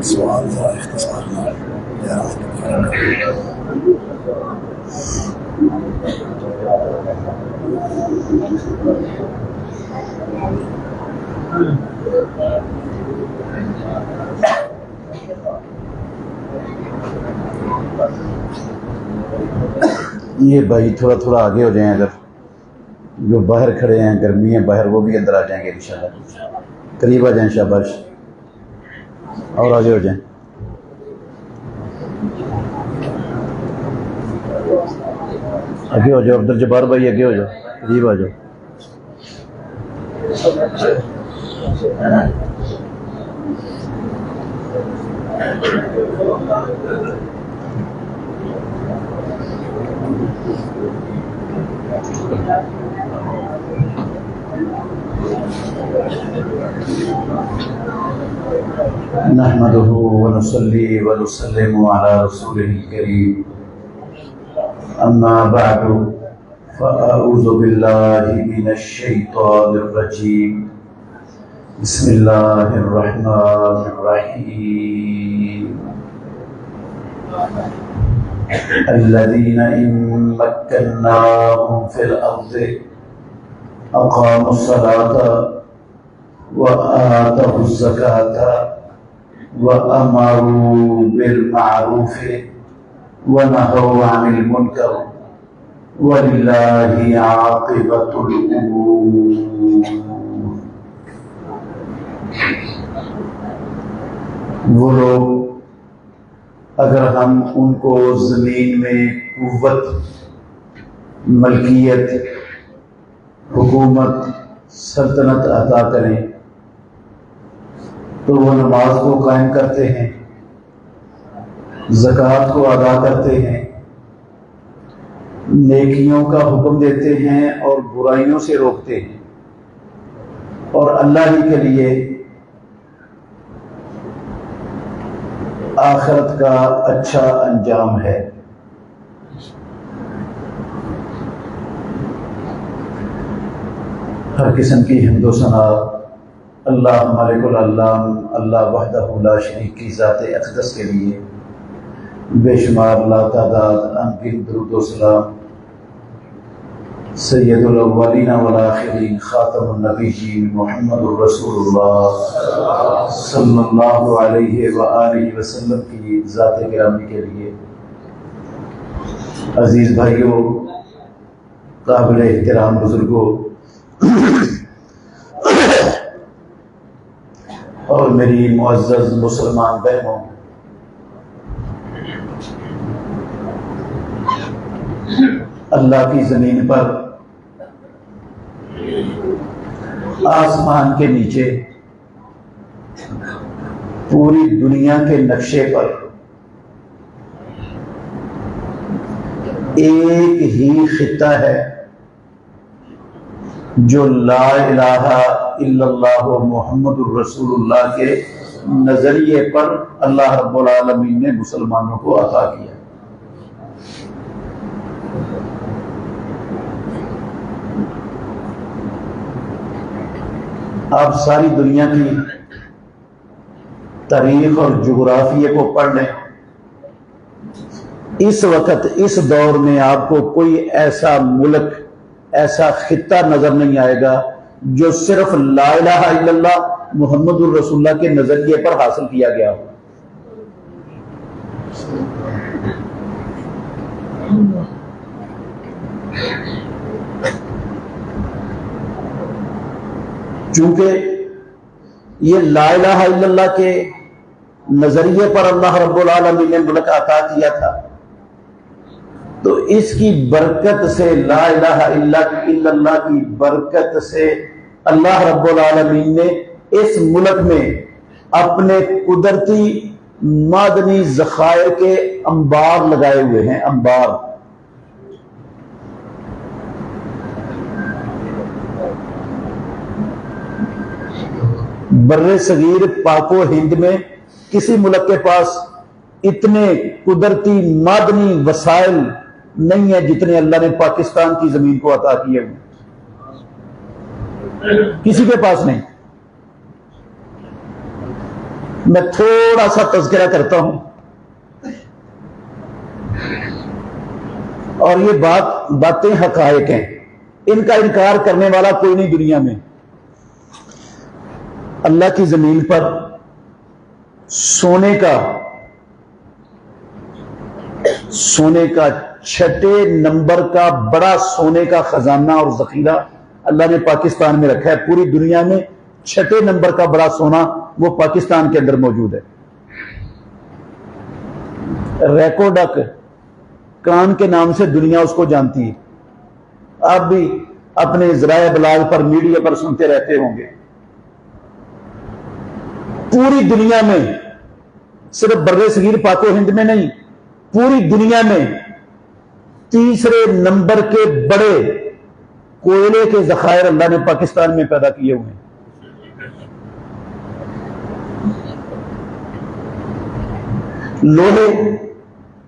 सवाल जरा इख्तिसार ये भाई थोड़ा थोड़ा आगे हो जाएं, अगर जो बाहर खड़े हैं, गर्मी है बाहर, वो भी अंदर आ जाएंगे इंशाल्लाह। करीब आ जाएं, शाबाश, और आगे हो जाएं। आगे हो जाओ, अब्दुल जब्बार भाई आगे हो जाओ, करीब आ जाओ। नहमदुहु व नुसल्ली व नुसल्लिमु अला रसूलिल करीम, अम्मा बअदु, फ़अऊज़ु बिल्लाहि मिनश शैतानिर रजीम, बिस्मिल्लाहिर रहमानिर रहीम। अल्लज़ीना इन मक्कन्नाहुम फिल अर्ज़ि अक़ामुस्सलाता व आतवुज़्ज़काता व अमरू बिल मारूफ़ि व नहौ अनिल मुनकर वलिल्लाहि आक़िबतुल उमूर। वो लोग, अगर हम उनको ज़मीन में कुव्वत, मलकियत, हुकूमत, सल्तनत अता करें तो वो नमाज को कायम करते हैं, ज़कात को अदा करते हैं, नेकियों का हुक्म देते हैं और बुराइयों से रोकते हैं, और अल्लाह ही के लिए आखिरत का अच्छा अंजाम है। हर किस्म की हिम्दो सना अल्लाह मालिकुल अल्लाम, अल्लाह वहदहु ला शरीक की ज़ात अक़दस के लिए बेशुमार लातादाद अनगिनत दुरूद व सलाम सय्यदुल अव्वलीन वल आखिरीन खातमुन नबिय्यीन मुहम्मदुर रसूलुल्लाह सल्लल्लाहु अलैहि व आलिहि वसल्लम की ज़ात गिरामी के लिए। अजीज भाइयों, काबिल एहतराम बुजुर्गों और मेरी मुअज़्ज़ज़ मुसलमान बहनों, अल्लाह की जमीन पर, आसमान के नीचे, पूरी दुनिया के नक्शे पर एक ही खित्ता है जो ला इलाहा इल्लल्लाह मुहम्मदुर रसूलुल्लाह के नजरिए पर अल्लाह रब्बुल आलमीन ने मुसलमानों को अता किया। आप सारी दुनिया की तारीख और जुगराफिये को पढ़ लें, इस वक्त इस दौर में आपको कोई ऐसा मुल्क, ऐसा खित्ता नजर नहीं आएगा जो सिर्फ ला इलाहा इल्लल्लाह मुहम्मदुर रसूलुल्लाह के नजरिए पर हासिल किया गया हो। चूंकि ये ला इलाहा इल्लल्लाह के नजरिए पर अल्लाह रब्बुल आलमीन ने मुल्क अता किया था, तो इसकी बरकत से, ला इलाहा इल्लल्लाह की बरकत से अल्लाह रब्बुल आलमीन ने इस मुल्क में अपने कुदरती मादनी ज़खायर के अंबार लगाए हुए हैं। अंबार, बर्रे सगीर पाको हिंद में किसी मुल्क के पास इतने कुदरती मादनी वसाइल नहीं है जितने अल्लाह ने पाकिस्तान की जमीन को अता किए हुए, किसी के पास नहीं। मैं थोड़ा सा तज़किरा करता हूं, और ये बातें हकायक हैं, इनका इनकार करने वाला कोई नहीं दुनिया में। अल्लाह की जमीन पर सोने का 6 नंबर का बड़ा सोने का खजाना और जखीरा अल्लाह ने पाकिस्तान में रखा है। पूरी दुनिया में 6 नंबर का बड़ा सोना वो पाकिस्तान के अंदर मौजूद है। रेकोडक कान के नाम से दुनिया उसको जानती है। आप भी अपने ज़राए इब्लाग पर, मीडिया पर सुनते रहते होंगे। पूरी दुनिया में, सिर्फ बर्रे सगीर पाको हिंद में नहीं, पूरी दुनिया में 3 नंबर के बड़े कोयले के ज़खायर अल्लाह ने पाकिस्तान में पैदा किए हुए हैं। लोहे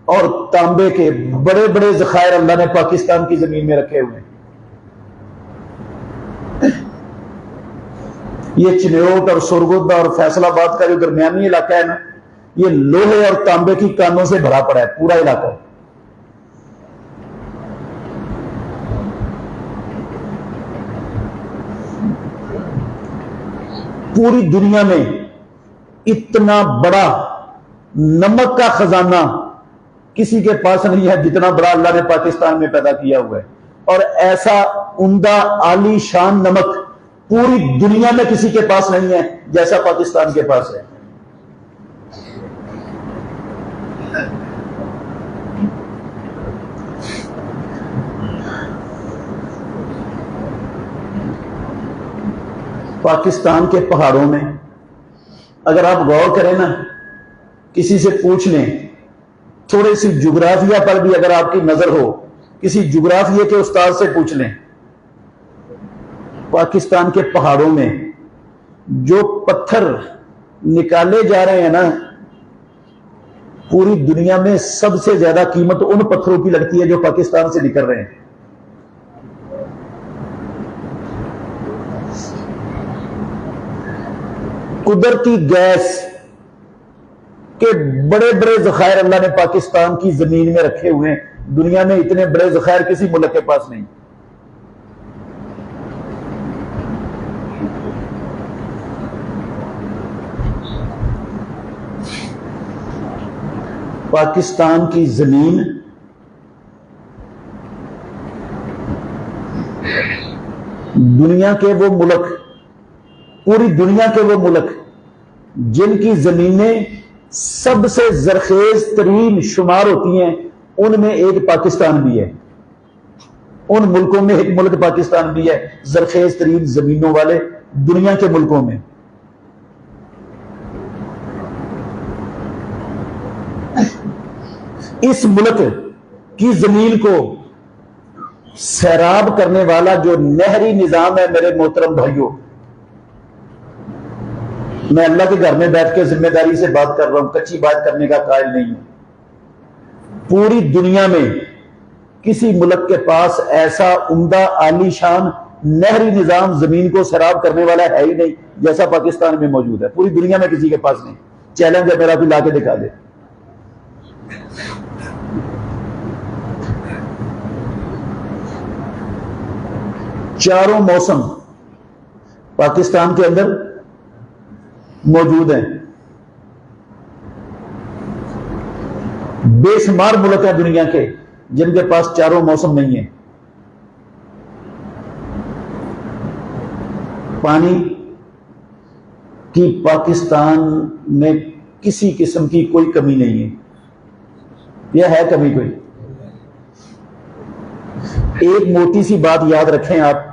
और तांबे के बड़े बड़े ज़खायर अल्लाह ने पाकिस्तान की जमीन में रखे हुए हैं। ये चिन्योट और सुरगुदा और फैसलाबाद का जो दरमियानी इलाका है ना, ये लोहे और तांबे की कानों से भरा पड़ा है पूरा इलाका। पूरी दुनिया में इतना बड़ा नमक का खजाना किसी के पास नहीं है जितना बड़ा अल्लाह ने पाकिस्तान में पैदा किया हुआ है। और ऐसा उम्दा आली शान नमक पूरी दुनिया में किसी के पास नहीं है जैसा पाकिस्तान के पास है। पाकिस्तान के पहाड़ों में अगर आप गौर करें ना, किसी से पूछ लें, थोड़ी सी जुग्राफिया पर भी अगर आपकी नजर हो, किसी जुग्राफिया के उस्ताद से पूछ लें, पाकिस्तान के पहाड़ों में जो पत्थर निकाले जा रहे हैं ना, पूरी दुनिया में सबसे ज्यादा कीमत उन पत्थरों की लगती है जो पाकिस्तान से निकल रहे हैं। कुदरती गैस के बड़े बड़े ज़खायर अल्लाह ने पाकिस्तान की जमीन में रखे हुए हैं। दुनिया में इतने बड़े ज़खायर किसी मुल्क के पास नहीं। पाकिस्तान की जमीन दुनिया के वो मुल्क, पूरी दुनिया के वो मुल्क जिनकी जमीनें सबसे जरखेज तरीन शुमार होती हैं, उनमें एक पाकिस्तान भी है। उन मुल्कों में एक मुल्क पाकिस्तान भी है, जरखेज तरीन जमीनों वाले दुनिया के मुल्कों में। इस मुल्क की जमीन को सैराब करने वाला जो नहरी निजाम है, मेरे मोहतरम भाइयों, मैं अल्लाह के घर में बैठ के जिम्मेदारी से बात कर रहा हूं, कच्ची बात करने का कायल नहीं हूं। पूरी दुनिया में किसी मुल्क के पास ऐसा उम्दा आलीशान नहरी निजाम जमीन को सैराब करने वाला है ही नहीं जैसा पाकिस्तान में मौजूद है। पूरी दुनिया में किसी के पास नहीं। चैलेंज है मेरा, भी ला के दिखा दे। चारों मौसम पाकिस्तान के अंदर मौजूद हैं। बेशुमार मुल्क हैं दुनिया के जिनके पास चारों मौसम नहीं है। पानी की पाकिस्तान में किसी किस्म की कोई कमी नहीं है। यह है कमी कोई? एक मोटी सी बात याद रखें आप,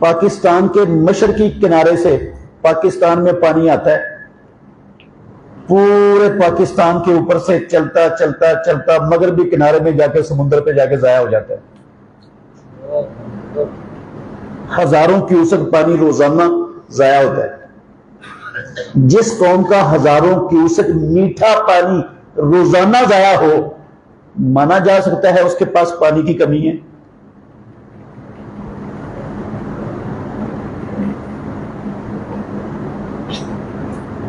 पाकिस्तान के मशरकी किनारे से पाकिस्तान में पानी आता है, पूरे पाकिस्तान के ऊपर से चलता चलता चलता मगरबी किनारे में जाकर समुद्र पे जाके जाया हो जाता है। हजारों क्यूसेक पानी रोजाना जाया होता है। जिस कौम का हजारों क्यूसेक मीठा पानी रोजाना जाया हो, माना जा सकता है उसके पास पानी की कमी है?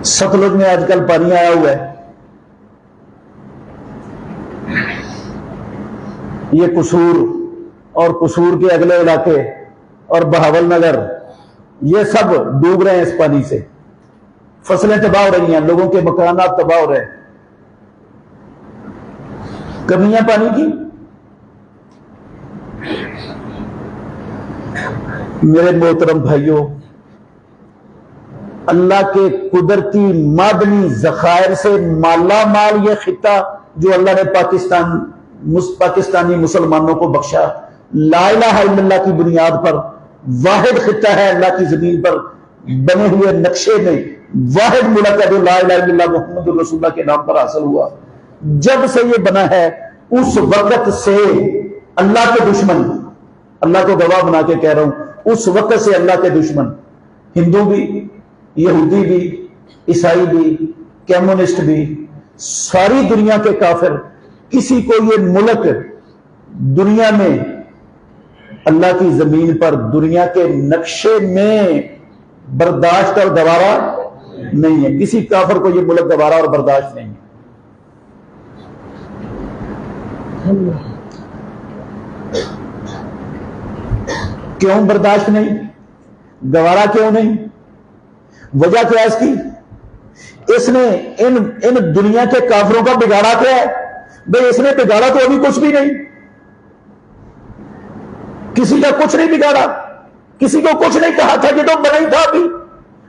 सतलुज में आजकल पानी आया हुआ है, ये कसूर और कसूर के अगले इलाके और बहावल नगर, ये सब डूब रहे हैं इस पानी से। फसलें तबाह हो रही हैं, लोगों के मकानात तबाह हो रहे हैं। कमियां पानी की। मेरे मोहतरम भाइयों, अल्लाह के कुदरती मादनी ज़खायर से माला माल ये खिता जो अल्लाह ने पाकिस्तानी मुसलमानों को बख्शा, ला इलाहा इल्लल्लाह की बुनियाद पर वाहिद खिता है अल्लाह की जमीन पर बने हुए नक्शे में, वाहिद मुल्क है जो ला इलाहा इल्लल्लाह मुहम्मदुर रसूलुल्लाह के नाम पर हासिल हुआ। जब से ये बना है उस वक्त से अल्लाह के दुश्मन, अल्लाह को गवाह बना के कह रहा हूं, उस वक्त से अल्लाह के दुश्मन, हिंदू भी, यहूदी भी, ईसाई भी, कम्युनिस्ट भी, सारी दुनिया के काफिर, किसी को ये मुल्क दुनिया में अल्लाह की जमीन पर दुनिया के नक्शे में बर्दाश्त और गवारा नहीं है। किसी काफिर को ये मुल्क गवारा और बर्दाश्त नहीं है। क्यों बर्दाश्त नहीं, गवारा क्यों नहीं? वजह क्या है इसकी? इसने इन दुनिया के काफिरों का बिगाड़ा क्या है? भाई इसने बिगाड़ा तो अभी कुछ भी नहीं, किसी का कुछ नहीं बिगाड़ा, किसी को कुछ नहीं कहा था कि तो बना ही था अभी,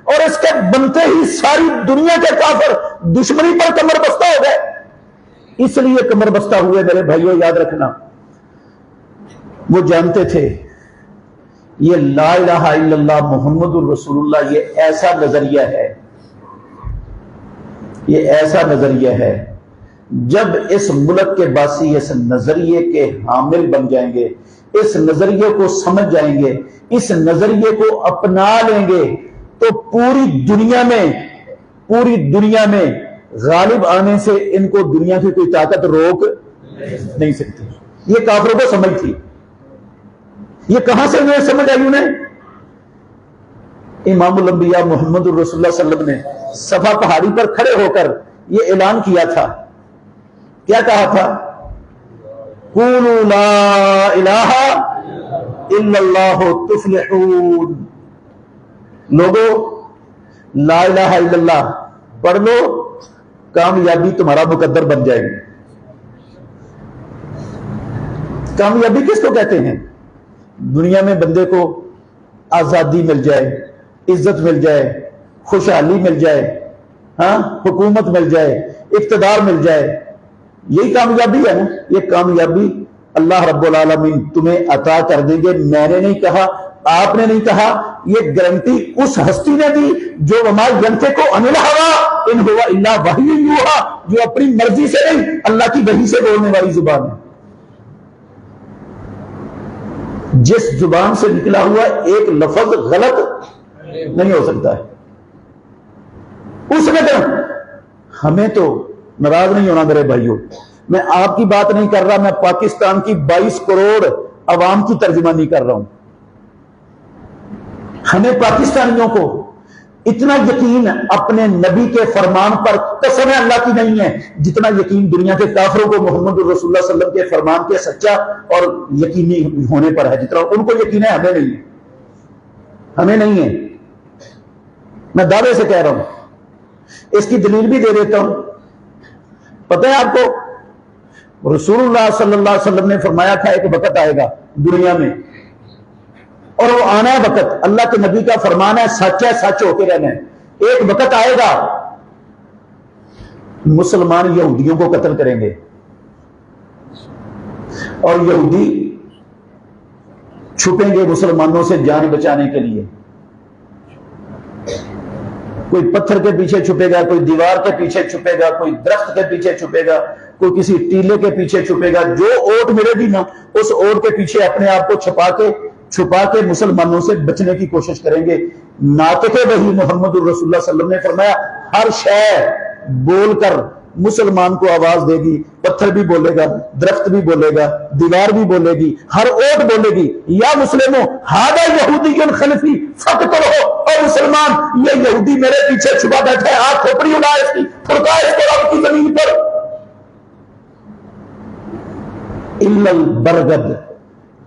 और इसके बनते ही सारी दुनिया के काफिर दुश्मनी पर कमर बस्ता हो गए। इसलिए कमर बस्ता हुए मेरे भाइयों, याद रखना, वो जानते थे ये ला इलाहा इल्लल्लाह मुहम्मदुर रसूलुल्लाह ये ऐसा नजरिया है, ये ऐसा नजरिया है, जब इस मुल्क के बासी इस नजरिए के हामिल बन जाएंगे, इस नजरिए को समझ जाएंगे, इस नजरिए को अपना लेंगे, तो पूरी दुनिया में गालिब आने से इनको दुनिया की कोई ताकत रोक नहीं सकती। ये काफिरों को समझ थी। ये कहां से उन्हें समझ आई? उन्हें इमामुल अंबिया मुहम्मदुर रसूलुल्लाह सल्लल्लाहु अलैहि वसल्लम ने सफा पहाड़ी पर खड़े होकर यह ऐलान किया था। क्या कहा था? कुलू ला इलाहा इल्लल्लाह तुफ्लिहून। लोगो ला इलाहा इल्लल्लाह पढ़ लो, कामयाबी तुम्हारा मुकद्दर बन जाएगी। कामयाबी किसको कहते हैं? दुनिया में बंदे को आजादी मिल जाए, इज्जत मिल जाए, खुशहाली मिल जाए, हाँ, हुकूमत मिल जाए, इक्तदार मिल जाए, यही कामयाबी है ना। ये कामयाबी अल्लाह रब्बुल आलमीन तुम्हें अता कर देंगे। मैंने नहीं कहा, आपने नहीं कहा, ये गारंटी उस हस्ती ने दी जो हमारे जनते को अनिल हवा इन हुआ इल्ला वही यूहा, जो अपनी मर्जी से नहीं अल्लाह की वही से बोलने वाली जुबान है। जिस जुबान से निकला हुआ एक लफ्ज गलत नहीं हो सकता है, उसमें तो हमें तो नाराज नहीं होना मेरे भाइयों। मैं आपकी बात नहीं कर रहा, मैं पाकिस्तान की 22 करोड़ अवाम की तर्जुमानी कर रहा हूं। हमें पाकिस्तानियों को इतना यकीन अपने नबी के फरमान पर कसम अल्लाह की नहीं है जितना यकीन दुनिया के काफिरों को मोहम्मद रसूलुल्लाह सल्लल्लाहु अलैहि वसल्लम के फरमान के सच्चा और यकीनी होने पर है। जितना उनको यकीन है हमें नहीं है, हमें नहीं है। मैं दावे से कह रहा हूं, इसकी दलील भी दे देता हूं। पता है आपको, रसूलुल्लाह सल्लल्लाहु अलैहि वसल्लम ने फरमाया था एक वक्त आएगा दुनिया में, और वो आना है वक्त, अल्लाह के नबी का फरमान है, सच है, सच होके रहना है। एक वक्त आएगा मुसलमान यहूदियों को कत्ल करेंगे और यहूदी छुपेंगे मुसलमानों से जान बचाने के लिए। कोई पत्थर के पीछे छुपेगा, कोई दीवार के पीछे छुपेगा, कोई दरख्त के पीछे छुपेगा, कोई किसी टीले के पीछे छुपेगा। जो ओट मिलेगी ना उस ओट के पीछे अपने आप को छुपा के छुपा के मुसलमानों से बचने की कोशिश करेंगे। नातिक़े वही मोहम्मद रसूलुल्लाह सल्लल्लाहु अलैहि वसल्लम ने फरमाया, हर शय बोलकर मुसलमान को आवाज देगी। पत्थर भी बोलेगा, दरख्त भी बोलेगा, दीवार भी बोलेगी, हर ओट बोलेगी, या मुस्लिमों हादा यहूदियुन खल्फी फक़तुलहु, और मुसलमान ये यहूदी मेरे पीछे छुपा बैठा है, आग खोपड़ी उड़ा इसकी, फुड़का इसको रब की जमीन पर। इल्लल बरगद,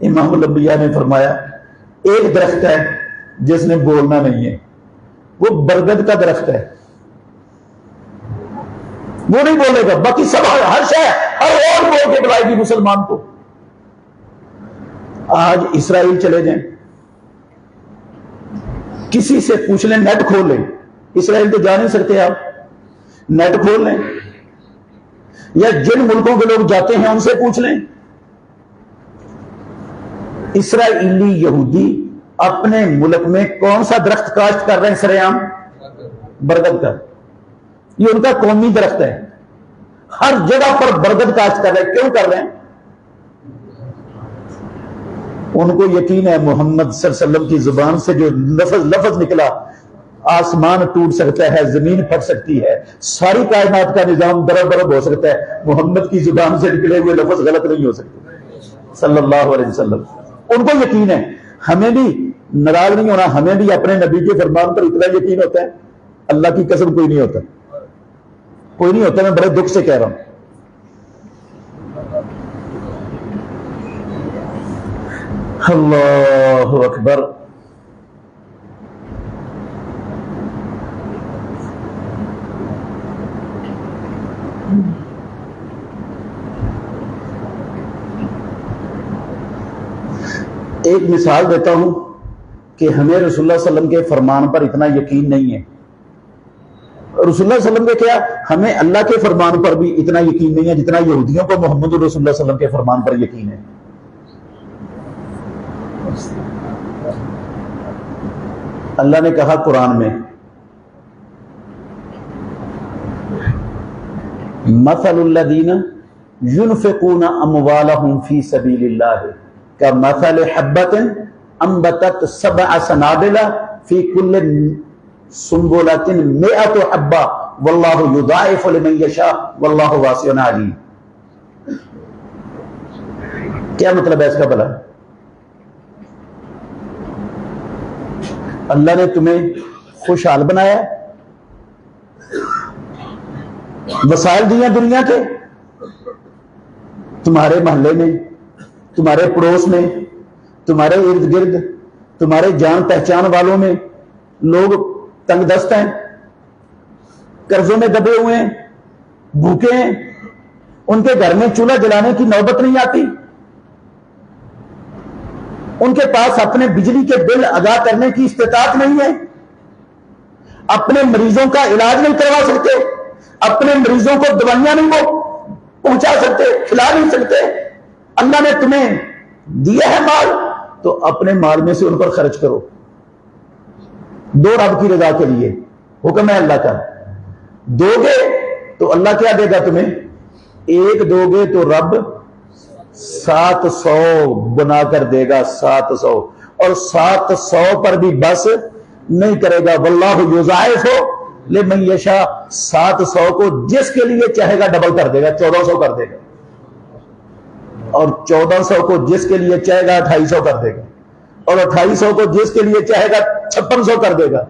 इमामुल अंबिया ने फरमाया एक दरख्त है जिसने बोलना नहीं है, वो बरगद का दरख्त है, वो नहीं बोलेगा, बाकी सब हर शय हर और बोल के बुलाएगी मुसलमान को। आज इस्राइल चले जाएं, किसी से पूछ लें, नेट खोल लें, इस्राइल तो जा नहीं सकते आप, नेट खोल लें, या जिन मुल्कों के लोग जाते हैं उनसे पूछ लें, इस्राइली यहूदी अपने मुल्क में कौन सा दरख्त काश्त कर रहे हैं सरेआम? बरगद का। ये उनका कौमी दरख्त है, हर जगह पर बरगद काश्त कर रहे हैं। क्यों कर रहे हैं? उनको यकीन है मोहम्मद सल्लल्लाहु अलैहि वसल्लम की जुबान से जो लफ्ज निकला, आसमान टूट सकता है, जमीन फट सकती है, सारी कायनात का निजाम दरब हो सकता है, मोहम्मद की जुबान से निकले हुए लफ्ज गलत नहीं हो सकते सल्लल्लाहु अलैहि वसल्लम। उनको यकीन है। हमें भी नाराज नहीं होना, हमें भी अपने नबी के फरमान पर इतना यकीन होता है, अल्लाह की कसम कोई नहीं होता, कोई नहीं होता। मैं बड़े दुख से कह रहा हूं। अल्लाहु अकबर। एक मिसाल देता हूं कि हमें रसूलुल्लाह सल्लल्लाहु अलैहि वसल्लम के फरमान पर इतना यकीन नहीं है। रसूलुल्लाह सल्लल्लाहु अलैहि वसल्लम के क्या, हमें अल्लाह के फरमान पर भी इतना यकीन नहीं है जितना यहूदियों को मोहम्मद रसूलुल्लाह सल्लल्लाहु अलैहि वसल्लम के फरमान पर यकीन है। अल्लाह ने कहा कुरान में, मसलुल्लज़ीना युनफ़िक़ूना अम्वालहुम फ़ी सबीलिल्लाह का मसल हब्बतिन अंबतत सबअ सनाबिला फ़ी कुल्लि सुंबुलतिन मिअतु हब्बा वल्लाहु युज़ाइफ़ु लिमन यशा वल्लाहु वासिउन अलीम। क्या मतलब है इसका भला? अल्लाह ने तुम्हें खुशहाल बनाया, वसाइल दिए दुनिया के, तुम्हारे मोहल्ले में, तुम्हारे पड़ोस में, तुम्हारे इर्द गिर्द, तुम्हारे जान पहचान वालों में लोग तंगदस्त हैं, कर्जों में दबे हुए हैं, भूखे हैं, उनके घर में चूल्हा जलाने की नौबत नहीं आती, उनके पास अपने बिजली के बिल अदा करने की इस्तेताअत नहीं है, अपने मरीजों का इलाज नहीं करवा सकते, अपने मरीजों को दवाइयां नहीं वो पहुंचा सकते, खिला नहीं सकते। अल्लाह ने तुम्हें दिया है माल, तो अपने माल में से उन पर खर्च करो, दो रब की रजा के लिए, हुक्म है अल्लाह का। दोगे तो अल्लाह क्या देगा तुम्हें? एक दोगे तो रब 700 बनाकर देगा, 700, और 700 पर भी बस नहीं करेगा। वल्लाहु युज़ाइफ़ु लिमन यशा, 700 को जिसके लिए चाहेगा डबल कर देगा, 1400 कर देगा, और 1400 को जिसके लिए चाहेगा 2800 कर देगा, और 2800 को जिसके लिए चाहेगा 5600 कर देगा,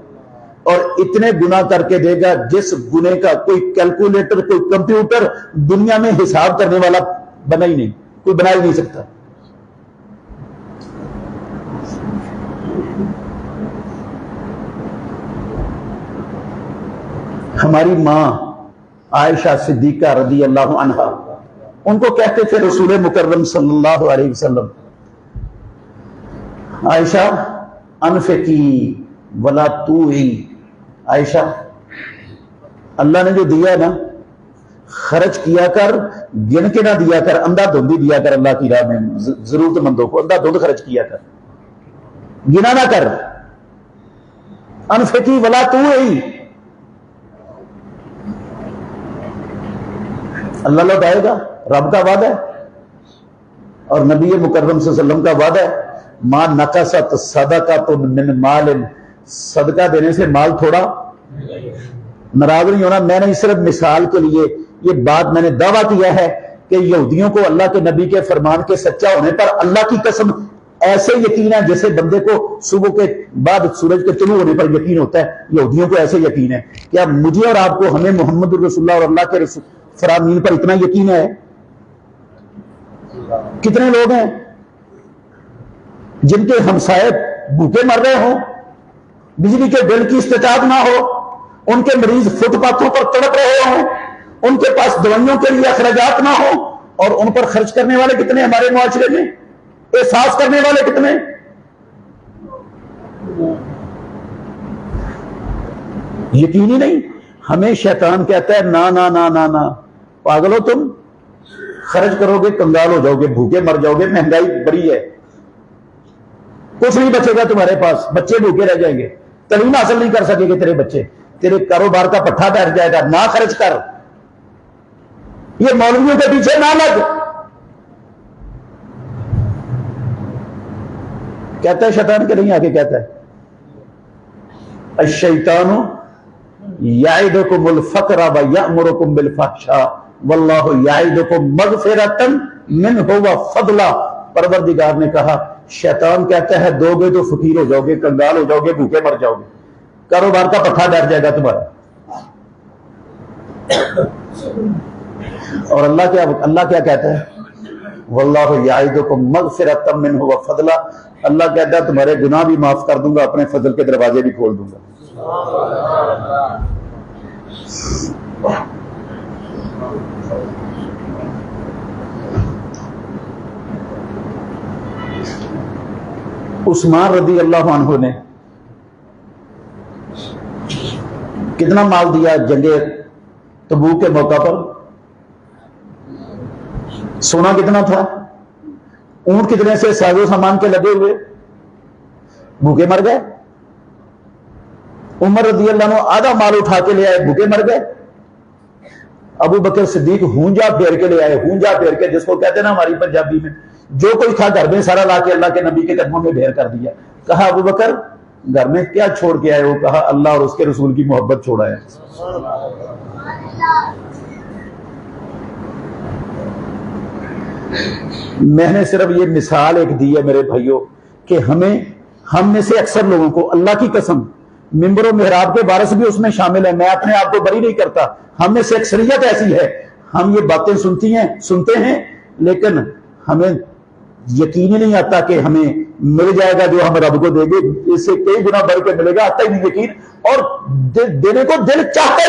और इतने गुना करके देगा जिस गुने का कोई कैलकुलेटर, कोई कंप्यूटर दुनिया में हिसाब करने वाला बना ही नहीं, कोई बना ही नहीं सकता। हमारी मां आयशा सिद्दीका रज़ी अल्लाहु अन्हा, उनको कहते थे रसूल मुकर्रम सल्लल्लाहु अलैहि वसल्लम, आयशा अनफिकी वला तूई, आयशा अल्लाह ने जो दिया ना खर्च किया कर, गिन के ना दिया कर, अंधाधुंध दिया कर, अल्लाह की राह में जरूरतमंदों को अंधाधुंध खर्च किया कर, गिना ना कर। अनफिकी वला तूई, अल्लाह लौटाएगा, रब का वादा है और नबी मुकर्रम सल्लल्लाहु अलैहि वसल्लम का वादा है। मां नकसत सदकातुन मिन मालिन, सदका देने से माल थोड़ा, नाराज नहीं होना। मैंने सिर्फ मिसाल के लिए ये बात मैंने दावा किया है कि यहूदियों को अल्लाह के नबी के फरमान के सच्चा होने पर अल्लाह की कसम ऐसे यकीन है जैसे बंदे को सुबह के बाद सूरज के तुलू होने पर यकीन होता है, यहूदियों को ऐसे यकीन है। क्या मुझे और आपको, हमें मोहम्मद रसूलुल्लाह और अल्लाह के फरामीन पर इतना यकीन है? कितने लोग हैं जिनके हमसाए भूखे मर रहे हो, बिजली के बिल की इस्तेताब ना हो, उनके मरीज फुटपाथों पर तड़प रहे हो, उनके पास दवाइयों के लिए अखराजात ना हो, और उन पर खर्च करने वाले कितने हमारे मुआशरे में, एहसास करने वाले कितने? यकीन ही नहीं। हमें शैतान कहता है ना ना ना ना ना, पागल हो तुम, खर्च करोगे कंगाल हो जाओगे, भूखे मर जाओगे, महंगाई बड़ी है, कुछ नहीं बचेगा तुम्हारे पास, बच्चे भूखे रह जाएंगे, तालीम हासिल नहीं कर सकेंगे तेरे बच्चे, तेरे कारोबार का पट्टा बैठ जाएगा, ना खर्च कर, ये मौलवियों के पीछे ना लग। कहता है शैतान के नहीं, आगे कहता है अश-शैतानु याइदुकुमुल फक्र व यअमुरुकुम बिल फहशा वल्लाहु याइदुकुम मगफिरतन मिनहु व फदला। परवरदिगार ने कहा, शैतान कहता है दोगे तो फकीर हो जाओगे, कंगाल हो जाओगे, भूखे मर जाओगे, कारोबार का पट्टा बैठ जाएगा तुम्हारा। और अल्लाह क्या कहता है? वल्लाहु याइदुकुम मगफिरतम मिनहु व फदला। अल्लाह कहता है तुम्हारे गुनाह भी माफ कर दूंगा, अपने फजल के दरवाजे भी खोल दूंगा। उस्मान रदी अल्लाह अन्हु ने कितना माल दिया जंगे तबूक के मौका पर? सोना कितना था, ऊंट कितने से साजो सामान के लगे हुए, भूखे मर गए। उमर रदी अल्लाह अन्हु आधा माल उठा के ले आए, भूखे मर गए। अबू बकर सिद्दीक हूंजा फेर के ले आए, हूंजा फेर के, जिसको कहते हैं ना हमारी पंजाबी में, जो कोई था घर में सारा लाके अल्लाह के नबी के कदमों में ढेर कर दिया। कहा अबू बकर घर में क्या छोड़ के आए हो? कहा अल्लाह और उसके रसूल की मोहब्बत छोड़ा है। मैंने सिर्फ ये मिसाल एक दी है मेरे भाइयों कि हम में से अक्सर लोगों को, अल्लाह की कसम, मिंबर और मेहराब के वारिस भी उसमें शामिल है, मैं अपने आप को बरी नहीं करता, हम में से अक्सरियत ऐसी है, हम ये बातें सुनते हैं लेकिन हमें यकीन ही नहीं आता कि हमें मिल जाएगा जो हम रब को देंगे, इससे कई गुना बढ़ के मिलेगा, आता ही नहीं यकीन, और देने को दिल चाहता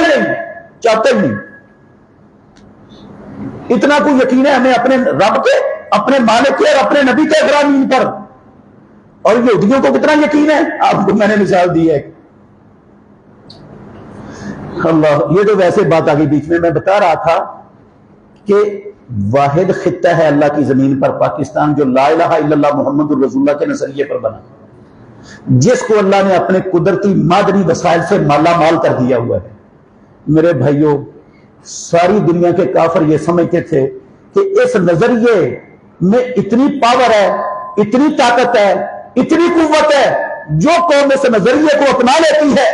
ही नहीं। इतना कोई यकीन है हमें अपने रब के, अपने मालिक के और अपने नबी के फरामीन पर। और यहूदियों को कितना यकीन है, आपको मैंने मिसाल दी है। अल्लाह, ये तो वैसे बात आ गई बीच में। मैं बता रहा था कि वाहिद खित्ता है अल्लाह की जमीन पर पाकिस्तान, जो ला इलाहा इल्लल्लाह मुहम्मदुर रसूलुल्लाह के नजरिए पर बना, जिसको अल्लाह ने अपने कुदरती मादनी वसाइल से माला माल कर दिया हुआ है। मेरे भाइयों, सारी दुनिया के काफिर ये समझते थे कि इस नजरिए में इतनी पावर है, इतनी ताकत है, इतनी कुव्वत है, जो कौम इस नजरिए को अपना लेती है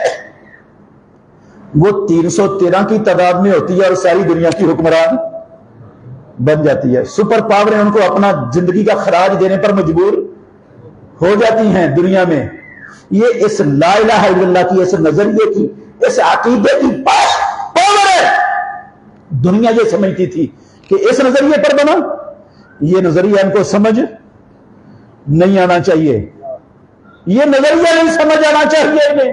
वो 313 की तादाद में होती है और सारी दुनिया की हुक्मरान बन जाती है। सुपर पावरें उनको अपना जिंदगी का खराज देने पर मजबूर हो जाती हैं दुनिया में। ये इस ला इलाहा इल्लल्लाह की, इस नजरिए की, इस अकीदे की पावर है। दुनिया ये समझती थी कि इस नजरिए पर बना, ये नजरिया इनको समझ नहीं आना चाहिए, ये नजरिया नहीं समझ आना चाहिए इन्हें,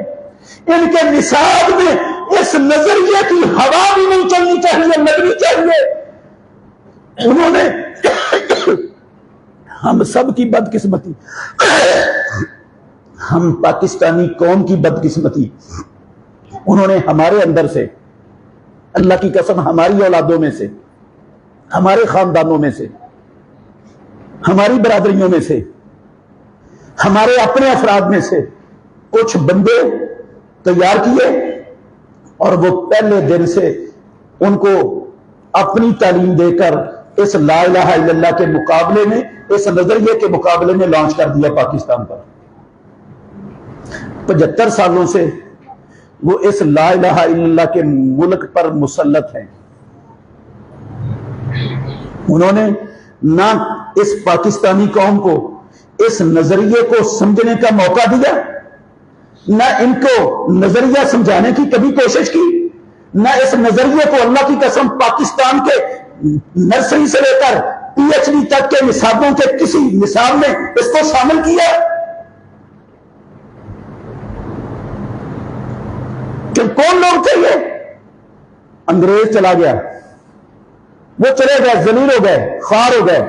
इनके निसाब में इस नजरिए की हवा भी नहीं चलनी चाहिए, लगनी चाहिए। उन्होंने हम सब की बदकिस्मती, हम पाकिस्तानी कौम की बदकिस्मती, उन्होंने हमारे अंदर से, अल्लाह की कसम, हमारी औलादों में से, हमारे खानदानों में से, हमारी बरादरियों में से, हमारे अपने अफराद में से कुछ बंदे तैयार किए और वो पहले दिन से उनको अपनी तालीम देकर इस ला इलाहा इल्लल्लाह के मुकाबले में, इस नजरिए के मुकाबले में लॉन्च कर दिया पाकिस्तान पर। 75 सालों से वो इस ला इलाहा इल्लल्लाह के मुल्क पर मुसल्लत हैं। उन्होंने ना इस पाकिस्तानी कौम को इस नजरिए को समझने का मौका दिया, ना इनको नजरिया समझाने की कभी कोशिश की, ना इस नजरिए को अल्लाह की कसम पाकिस्तान के नर्सरी से लेकर पीएचडी तक के निसाबों के किसी निसाब में इसको शामिल किया। कि कौन लोग थे ये? अंग्रेज चला गया, वो चले गए, जलील हो गए, खार हो गए,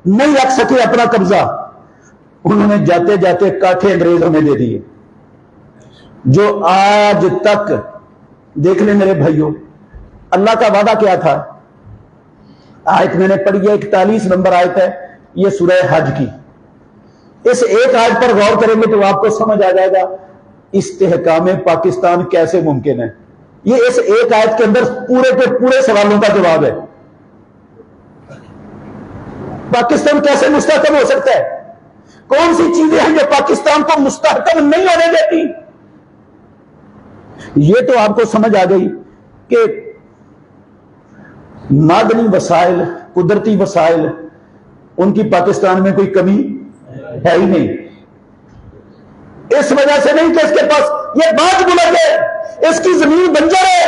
नहीं रख सके अपना कब्जा। उन्होंने जाते जाते काठे अंग्रेज हमें दे दिए, जो आज तक देख ले मेरे भाइयों, अल्लाह का वादा क्या था? आयत मैंने पढ़ी है, 41 नंबर आयत है, ये सूरह हज की। इस एक आयत पर गौर करेंगे तो आपको समझ आ जाएगा इस्तेहकाम पाकिस्तान कैसे मुमकिन है। ये इस एक आयत के अंदर पूरे के पूरे सवालों का जवाब है। पाकिस्तान कैसे मुस्तहकम हो सकता है? कौन सी चीजें हैं जो पाकिस्तान को मुस्तहकम नहीं होने देती? ये तो आपको समझ आ गई कि मादनी वसाइल, कुदरती वसाइल, उनकी पाकिस्तान में कोई कमी है ही नहीं। इस वजह से नहीं कि इसके पास ये बात बुलंद है, इसकी जमीन बंजर है,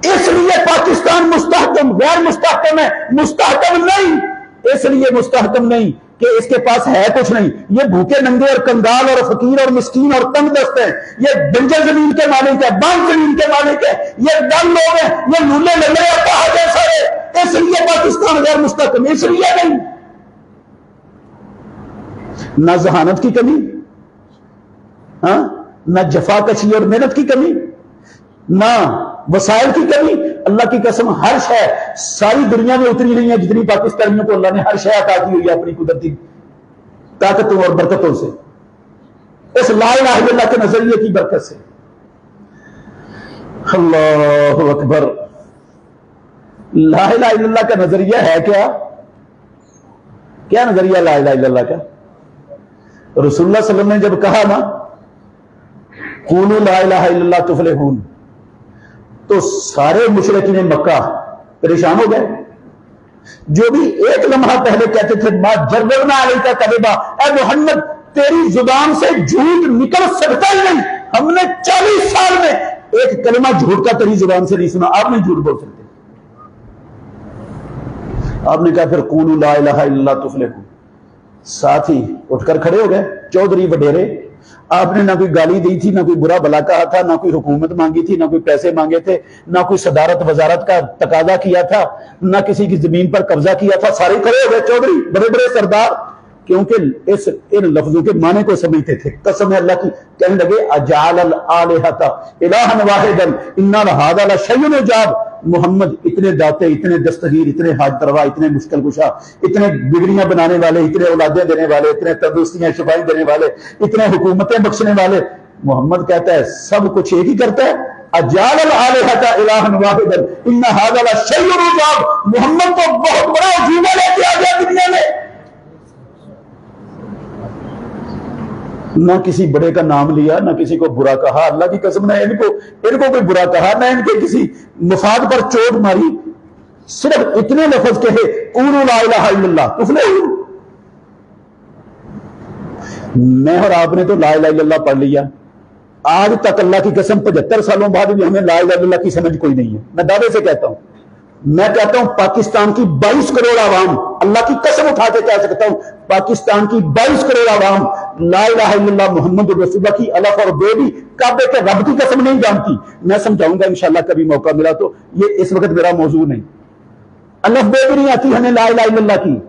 इसलिए पाकिस्तान मुस्तहकम, गैर मुस्तहकम है। मुस्तहकम नहीं इसलिए मुस्तहकम नहीं कि इसके पास है कुछ नहीं। ये भूखे नंगे और कंगाल और फकीर और मिस्कीन और तंगदस्त है। ये बंजर जमीन के मालिक है, बांग जमीन के मालिक है, ये डल लोग हैं, ये लूले लल्ले और कहा जैसा है। इसलिए पाकिस्तान गैर मुस्तहकम, इसलिए नहीं। ना जहानत की कमी, ना जफाकशी और मेहनत की कमी, ना वसाइल की कमी। अल्लाह की कसम हर शय सारी दुनिया में उतरी नहीं है जितनी पाकिस्तानियों को अल्लाह ने हर शय अता की हुई है अपनी कुदरती ताकतों और बरकतों से, इस ला इलाहा इल्लल्लाह के नजरिए की बरकत से। अल्लाहु अकबर। ला इलाहा इल्लल्लाह का नजरिया है क्या? क्या नजरिया ला इलाहा इल्लल्लाह का? रसूलुल्लाह सल्लल्लाहु अलैहि वसल्लम ने जब कहा ना कूलू ला इलाहा इल्लल्लाह तुफलिहून, तो सारे मुशरिकीन मक्का परेशान हो गए। जो भी एक लम्हा पहले कहते थे मा जर्रबना अलैका कज़िबा, ए मोहम्मद तेरी जुबान से झूठ निकल सकता ही नहीं, हमने 40 साल में एक कलमा झूठ का तेरी जुबान से नहीं सुना, आप नहीं झूठ बोल सकते। आपने कहा फिर कूलू ला इलाहा इल्लल्लाह तुफलिहून, साथ ही उठकर खड़े हो गए चौधरी वडेरे। आपने ना कोई गाली दी थी, ना कोई बुरा भला कहा था, ना कोई हुकूमत मांगी थी, ना कोई पैसे मांगे थे, ना कोई सदारत वजारत का तकाजा किया था, ना किसी की जमीन पर कब्जा किया था। सारे खड़े हो गए चौधरी, बड़े बड़े सरदार, क्योंकि इन लफ्जों के माने को समझते थे। कसम अल्लाह की, कहने लगे अजाल आलिहता इलाहन वाहिदन इन्ना लहादा लशय्युन उजाब। मोहम्मद इतने दाते, इतने दस्तगीर, इतने हाजतरवा, इतने मुश्किल कुशा, इतने बिगड़ियां बनाने वाले, इतने औलादें देने वाले, इतने तंदुरुस्तियां शिफाई देने वाले, इतने हुकूमतें बख्शने वाले, मोहम्मद कहता है सब कुछ एक ही करता है। अजाल आलिहता इलाहन वाहिदन इन्ना हादा लशय्युन उजाब। मोहम्मद को बहुत बड़ा अजूबा लेके आ गया दुनिया में। ना किसी बड़े का नाम लिया, ना किसी को बुरा कहा। अल्लाह की कसम ने इनको कोई बुरा कहा, ना इनके किसी मुफाद पर चोट मारी। सिर्फ इतने लफ्ज कहे कूलू ला इलाहा इल्लल्लाह तुफलिहून। मैं और आपने तो ला इलाहा इल्लल्लाह पढ़ लिया, आज तक अल्लाह की कसम 75 सालों बाद भी हमें ला इलाहा इल्लल्लाह की समझ कोई नहीं है। मैं दावे से कहता हूं, मैं कहता हूं पाकिस्तान की 22 करोड़ आवाम, अल्लाह की कसम उठा के कह सकता हूं, पाकिस्तान की 22 करोड़ आवाम ला इलाहा इल्लल्लाह मुहम्मद रसूलुल्लाह की अलफ और बे भी काबे के रब की कसम नहीं जानती। मैं समझाऊंगा इंशाल्लाह, कभी मौका मिला तो। ये इस वक्त मेरा मौजूद नहीं, अलफ बे भी नहीं आती हमें ला इलाहा इल्लल्लाह की,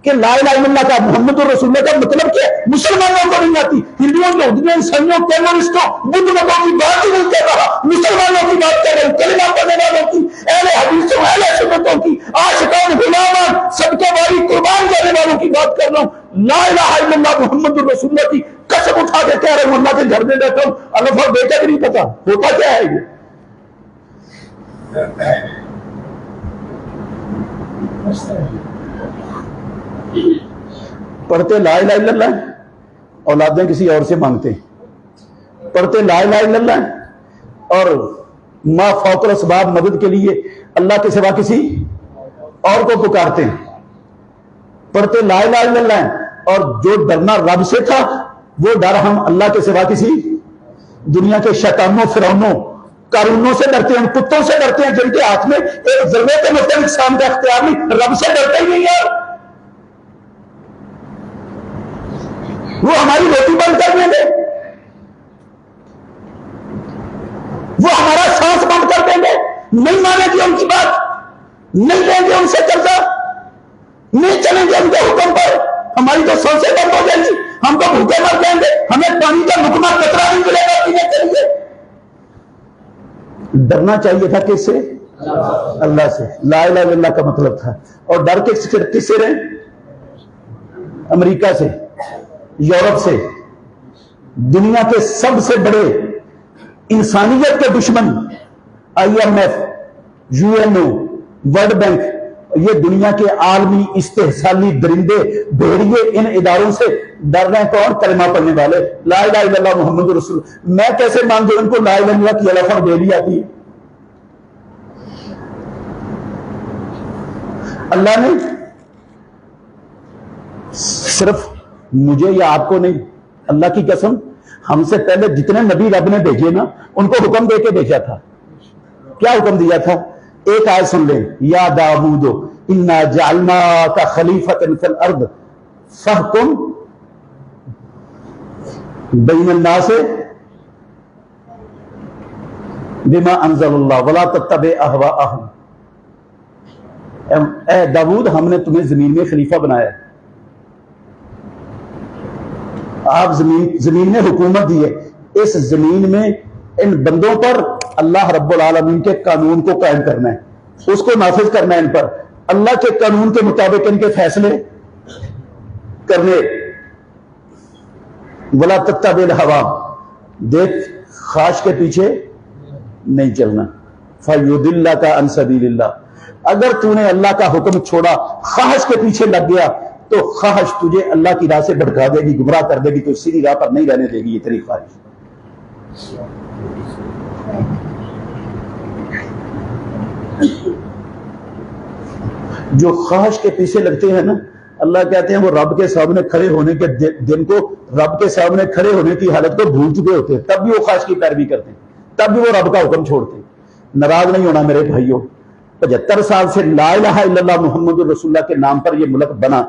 कि ला इलाहा इल्लल्लाह का मुहम्मद रसूलुल्लाह का मतलब क्या है। मुसलमानों को नहीं आती, हिंदुओं, यहूदियों, ईसाइयों, टेररिस्टों, बुद्ध मतों की बात ही नहीं कर रहा, मुसलमानों की बात कर रहे हैं, कलिमा पढ़ने वालों की, अहले हदीसों, अहले सुन्नतों की, आशिकान गुलामान, सबके वाली कुर्बान जाने वालों की बात कर रहा हूं। ला इलाहा इल्लल्लाह मुहम्मद रसूलुल्लाह की कसम उठा के कह रहा हूं, अल्लाह के घर में बैठा हूं, अलफ और बेटा भी नहीं पता होता क्या है ये। पढ़ते ला इलाहा इल्लल्लाह, औलादें किसी और से मांगते हैं। पढ़ते ला इलाहा इल्लल्लाह और मा फौकल असबाब मदद के लिए अल्लाह के सिवा किसी और को पुकारते हैं। पढ़ते ला इलाहा इल्लल्लाह और जो डरना रब से था वो डर हम अल्लाह के सिवा किसी दुनिया के शैतानों, फिरौनों, कारूनों से डरते हैं, कुत्तों से डरते हैं जिनके हाथ में एक जर्रे के मुताबिक इंसान का इख्तियार नहीं। रब से डरते ही नहीं यार। वो हमारी रोटी बंद कर देंगे, वो हमारा सांस बंद कर देंगे, नहीं मानेंगे उनकी बात, नहीं लेंगे उनसे कर्जा, नहीं चलेंगे उनके हुक्म पर, हमारी तो सांसें बंद हो जाएंगी, हम तो भूखे मर जाएंगे, हमें पानी का लुकमा कतरा नहीं मिलेगा पीने के लिए। डरना चाहिए था किससे? अल्लाह से। ला इलाहा इल्लल्लाह का मतलब था। और डर के किससे रहे? अमेरिका से, यूरोप से, दुनिया के सबसे बड़े इंसानियत के दुश्मन IMF, UNO, वर्ल्ड बैंक, ये दुनिया के आलमी इस्तेहसाली दरिंदे भेड़िए इन इदारों से डर रहे हैं। कौन? कलमा पढ़ने वाले, ला इलाहा इल्लल्लाह मुहम्मद रसूल। मैं कैसे मांगू उनको ला इलाहा इल्लल्लाह की अलफर डेली आती है। अल्लाह ने सिर्फ मुझे या आपको नहीं, अल्लाह की कसम, हमसे पहले जितने नबी रब ने भेजे ना उनको हुक्म देके भेजा था। क्या हुक्म दिया था? एक आयत सुन ले, या दाऊदो इन्ना जअलना का खलीफतन फिल अर्द फहकुम बैनन नास बिमा अंज़लल्लाह वला तत्तबि अहवाअहुम। ए दाऊद, हमने तुम्हें जमीन में खलीफा बनाया, आप जमीन में हुकूमत दी है, इस जमीन में इन बंदों पर अल्लाह रब्बुल आलमीन के कानून को कायम करना है, उसको नाफिज करना है, इन पर अल्लाह के कानून के मुताबिक इनके फैसले करने। वला तत्तबिल हवा, देख ख्वाहिश के पीछे नहीं चलना। फयुदिल्ला का अन सबीलिल्लाह, अगर तूने अल्लाह का हुक्म छोड़ा, ख्वाहिश के पीछे लग गया तो ख्वाहिश तुझे अल्लाह की राह से भटका देगी, गुमराह कर देगी, तो सीधी राह पर नहीं रहने देगी ये तेरी ख्वाहिश। जो ख्वाहिश के पीछे लगते हैं ना, अल्लाह कहते हैं वो रब के सामने खड़े होने के दिन को, रब के सामने खड़े होने की हालत को भूल चुके होते हैं, तब भी वो ख्वाहिश की पैरवी करते हैं, तब भी वो रब का हुक्म छोड़ते हैं। नाराज नहीं होना मेरे भाइयों। 75 साल से ला इलाहा इल्लल्लाह मुहम्मदुर रसूलुल्लाह के नाम पर यह मुल्क बना,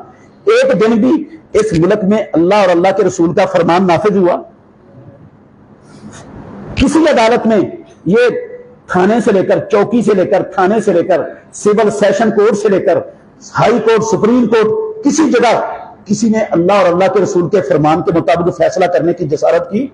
एक दिन भी इस मुल्क में अल्लाह और अल्लाह के रसूल का फरमान नाफिज हुआ? किसी अदालत में, ये थाने से लेकर, चौकी से लेकर, थाने से लेकर, सिविल सेशन कोर्ट से लेकर हाई कोर्ट, सुप्रीम कोर्ट, किसी जगह किसी ने अल्लाह और अल्लाह के रसूल के फरमान के मुताबिक फैसला करने की जसारत की?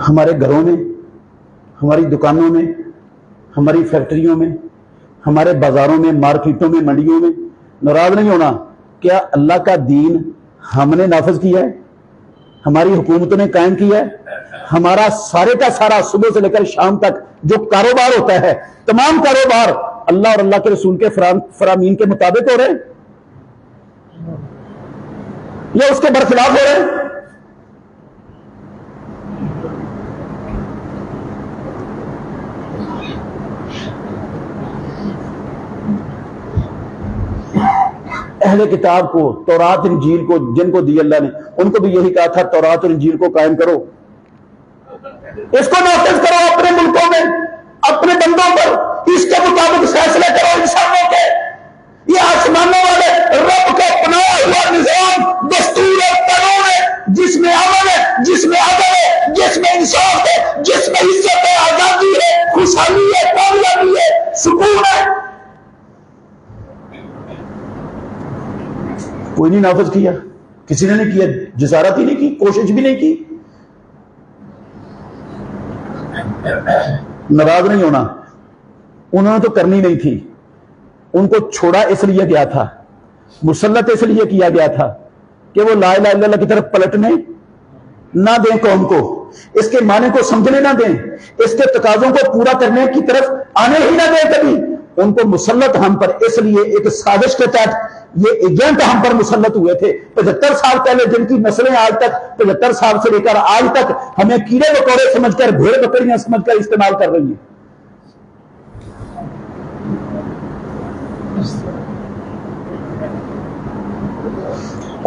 हमारे घरों में, हमारी दुकानों में, हमारी फैक्ट्रियों में, हमारे बाजारों में, मार्केटों में, मंडियों में, नाराज नहीं होना। क्या अल्लाह का दीन हमने नाफिज किया है? हमारी हुकूमतों ने कायम किया है? हमारा सारे का सारा सुबह से लेकर शाम तक जो कारोबार होता है, तमाम कारोबार अल्लाह और अल्लाह के रसूल के फरामीन के मुताबिक हो रहे हैं या उसके बरखिलाफ हो रहे हैं? अहले किताब को, तौरात इंजील को जिनको दी अल्लाह ने, उनको भी यही कहा था तौरात और इंजील को कायम करो, इसको नाफिज करो अपने मुल्कों में, अपने बंदों पर, इसके मुताबिक फैसले करो इंसानों के। ये आसमानों वाले रब का अपनाया हुआ निजाम, दस्तूर और कानून है, जिसमें अमन है, जिसमें अदल है, जिसमें इंसाफ है, जिसमें इज्जत है, आजादी है, खुशहाली है, कामयाबी है, सुकून है। कोई नहीं नाफिज किया, किसी ने नहीं किया, जसारत ही नहीं की, कोशिश भी नहीं की। नाराज नहीं होना, उन्होंने तो करनी नहीं थी, उनको छोड़ा इसलिए गया था, मुसल्लत इसलिए किया गया था कि वो ला इलाहा इल्लल्लाह की तरफ पलटने ना दें कौम को, इसके माने को समझने ना दें, इसके तकाजों को पूरा करने की तरफ आने ही ना दें कभी। उनको मुसल्लत हम पर इसलिए एक साजिश के तहत ये एजेंट हम पर मुसल्लत हुए थे 75 साल पहले, जिनकी नस्लें आज तक 75 साल से लेकर आज तक हमें कीड़े मकोड़े समझकर, भेड़ बकरियां समझकर इस्तेमाल कर रही हैं।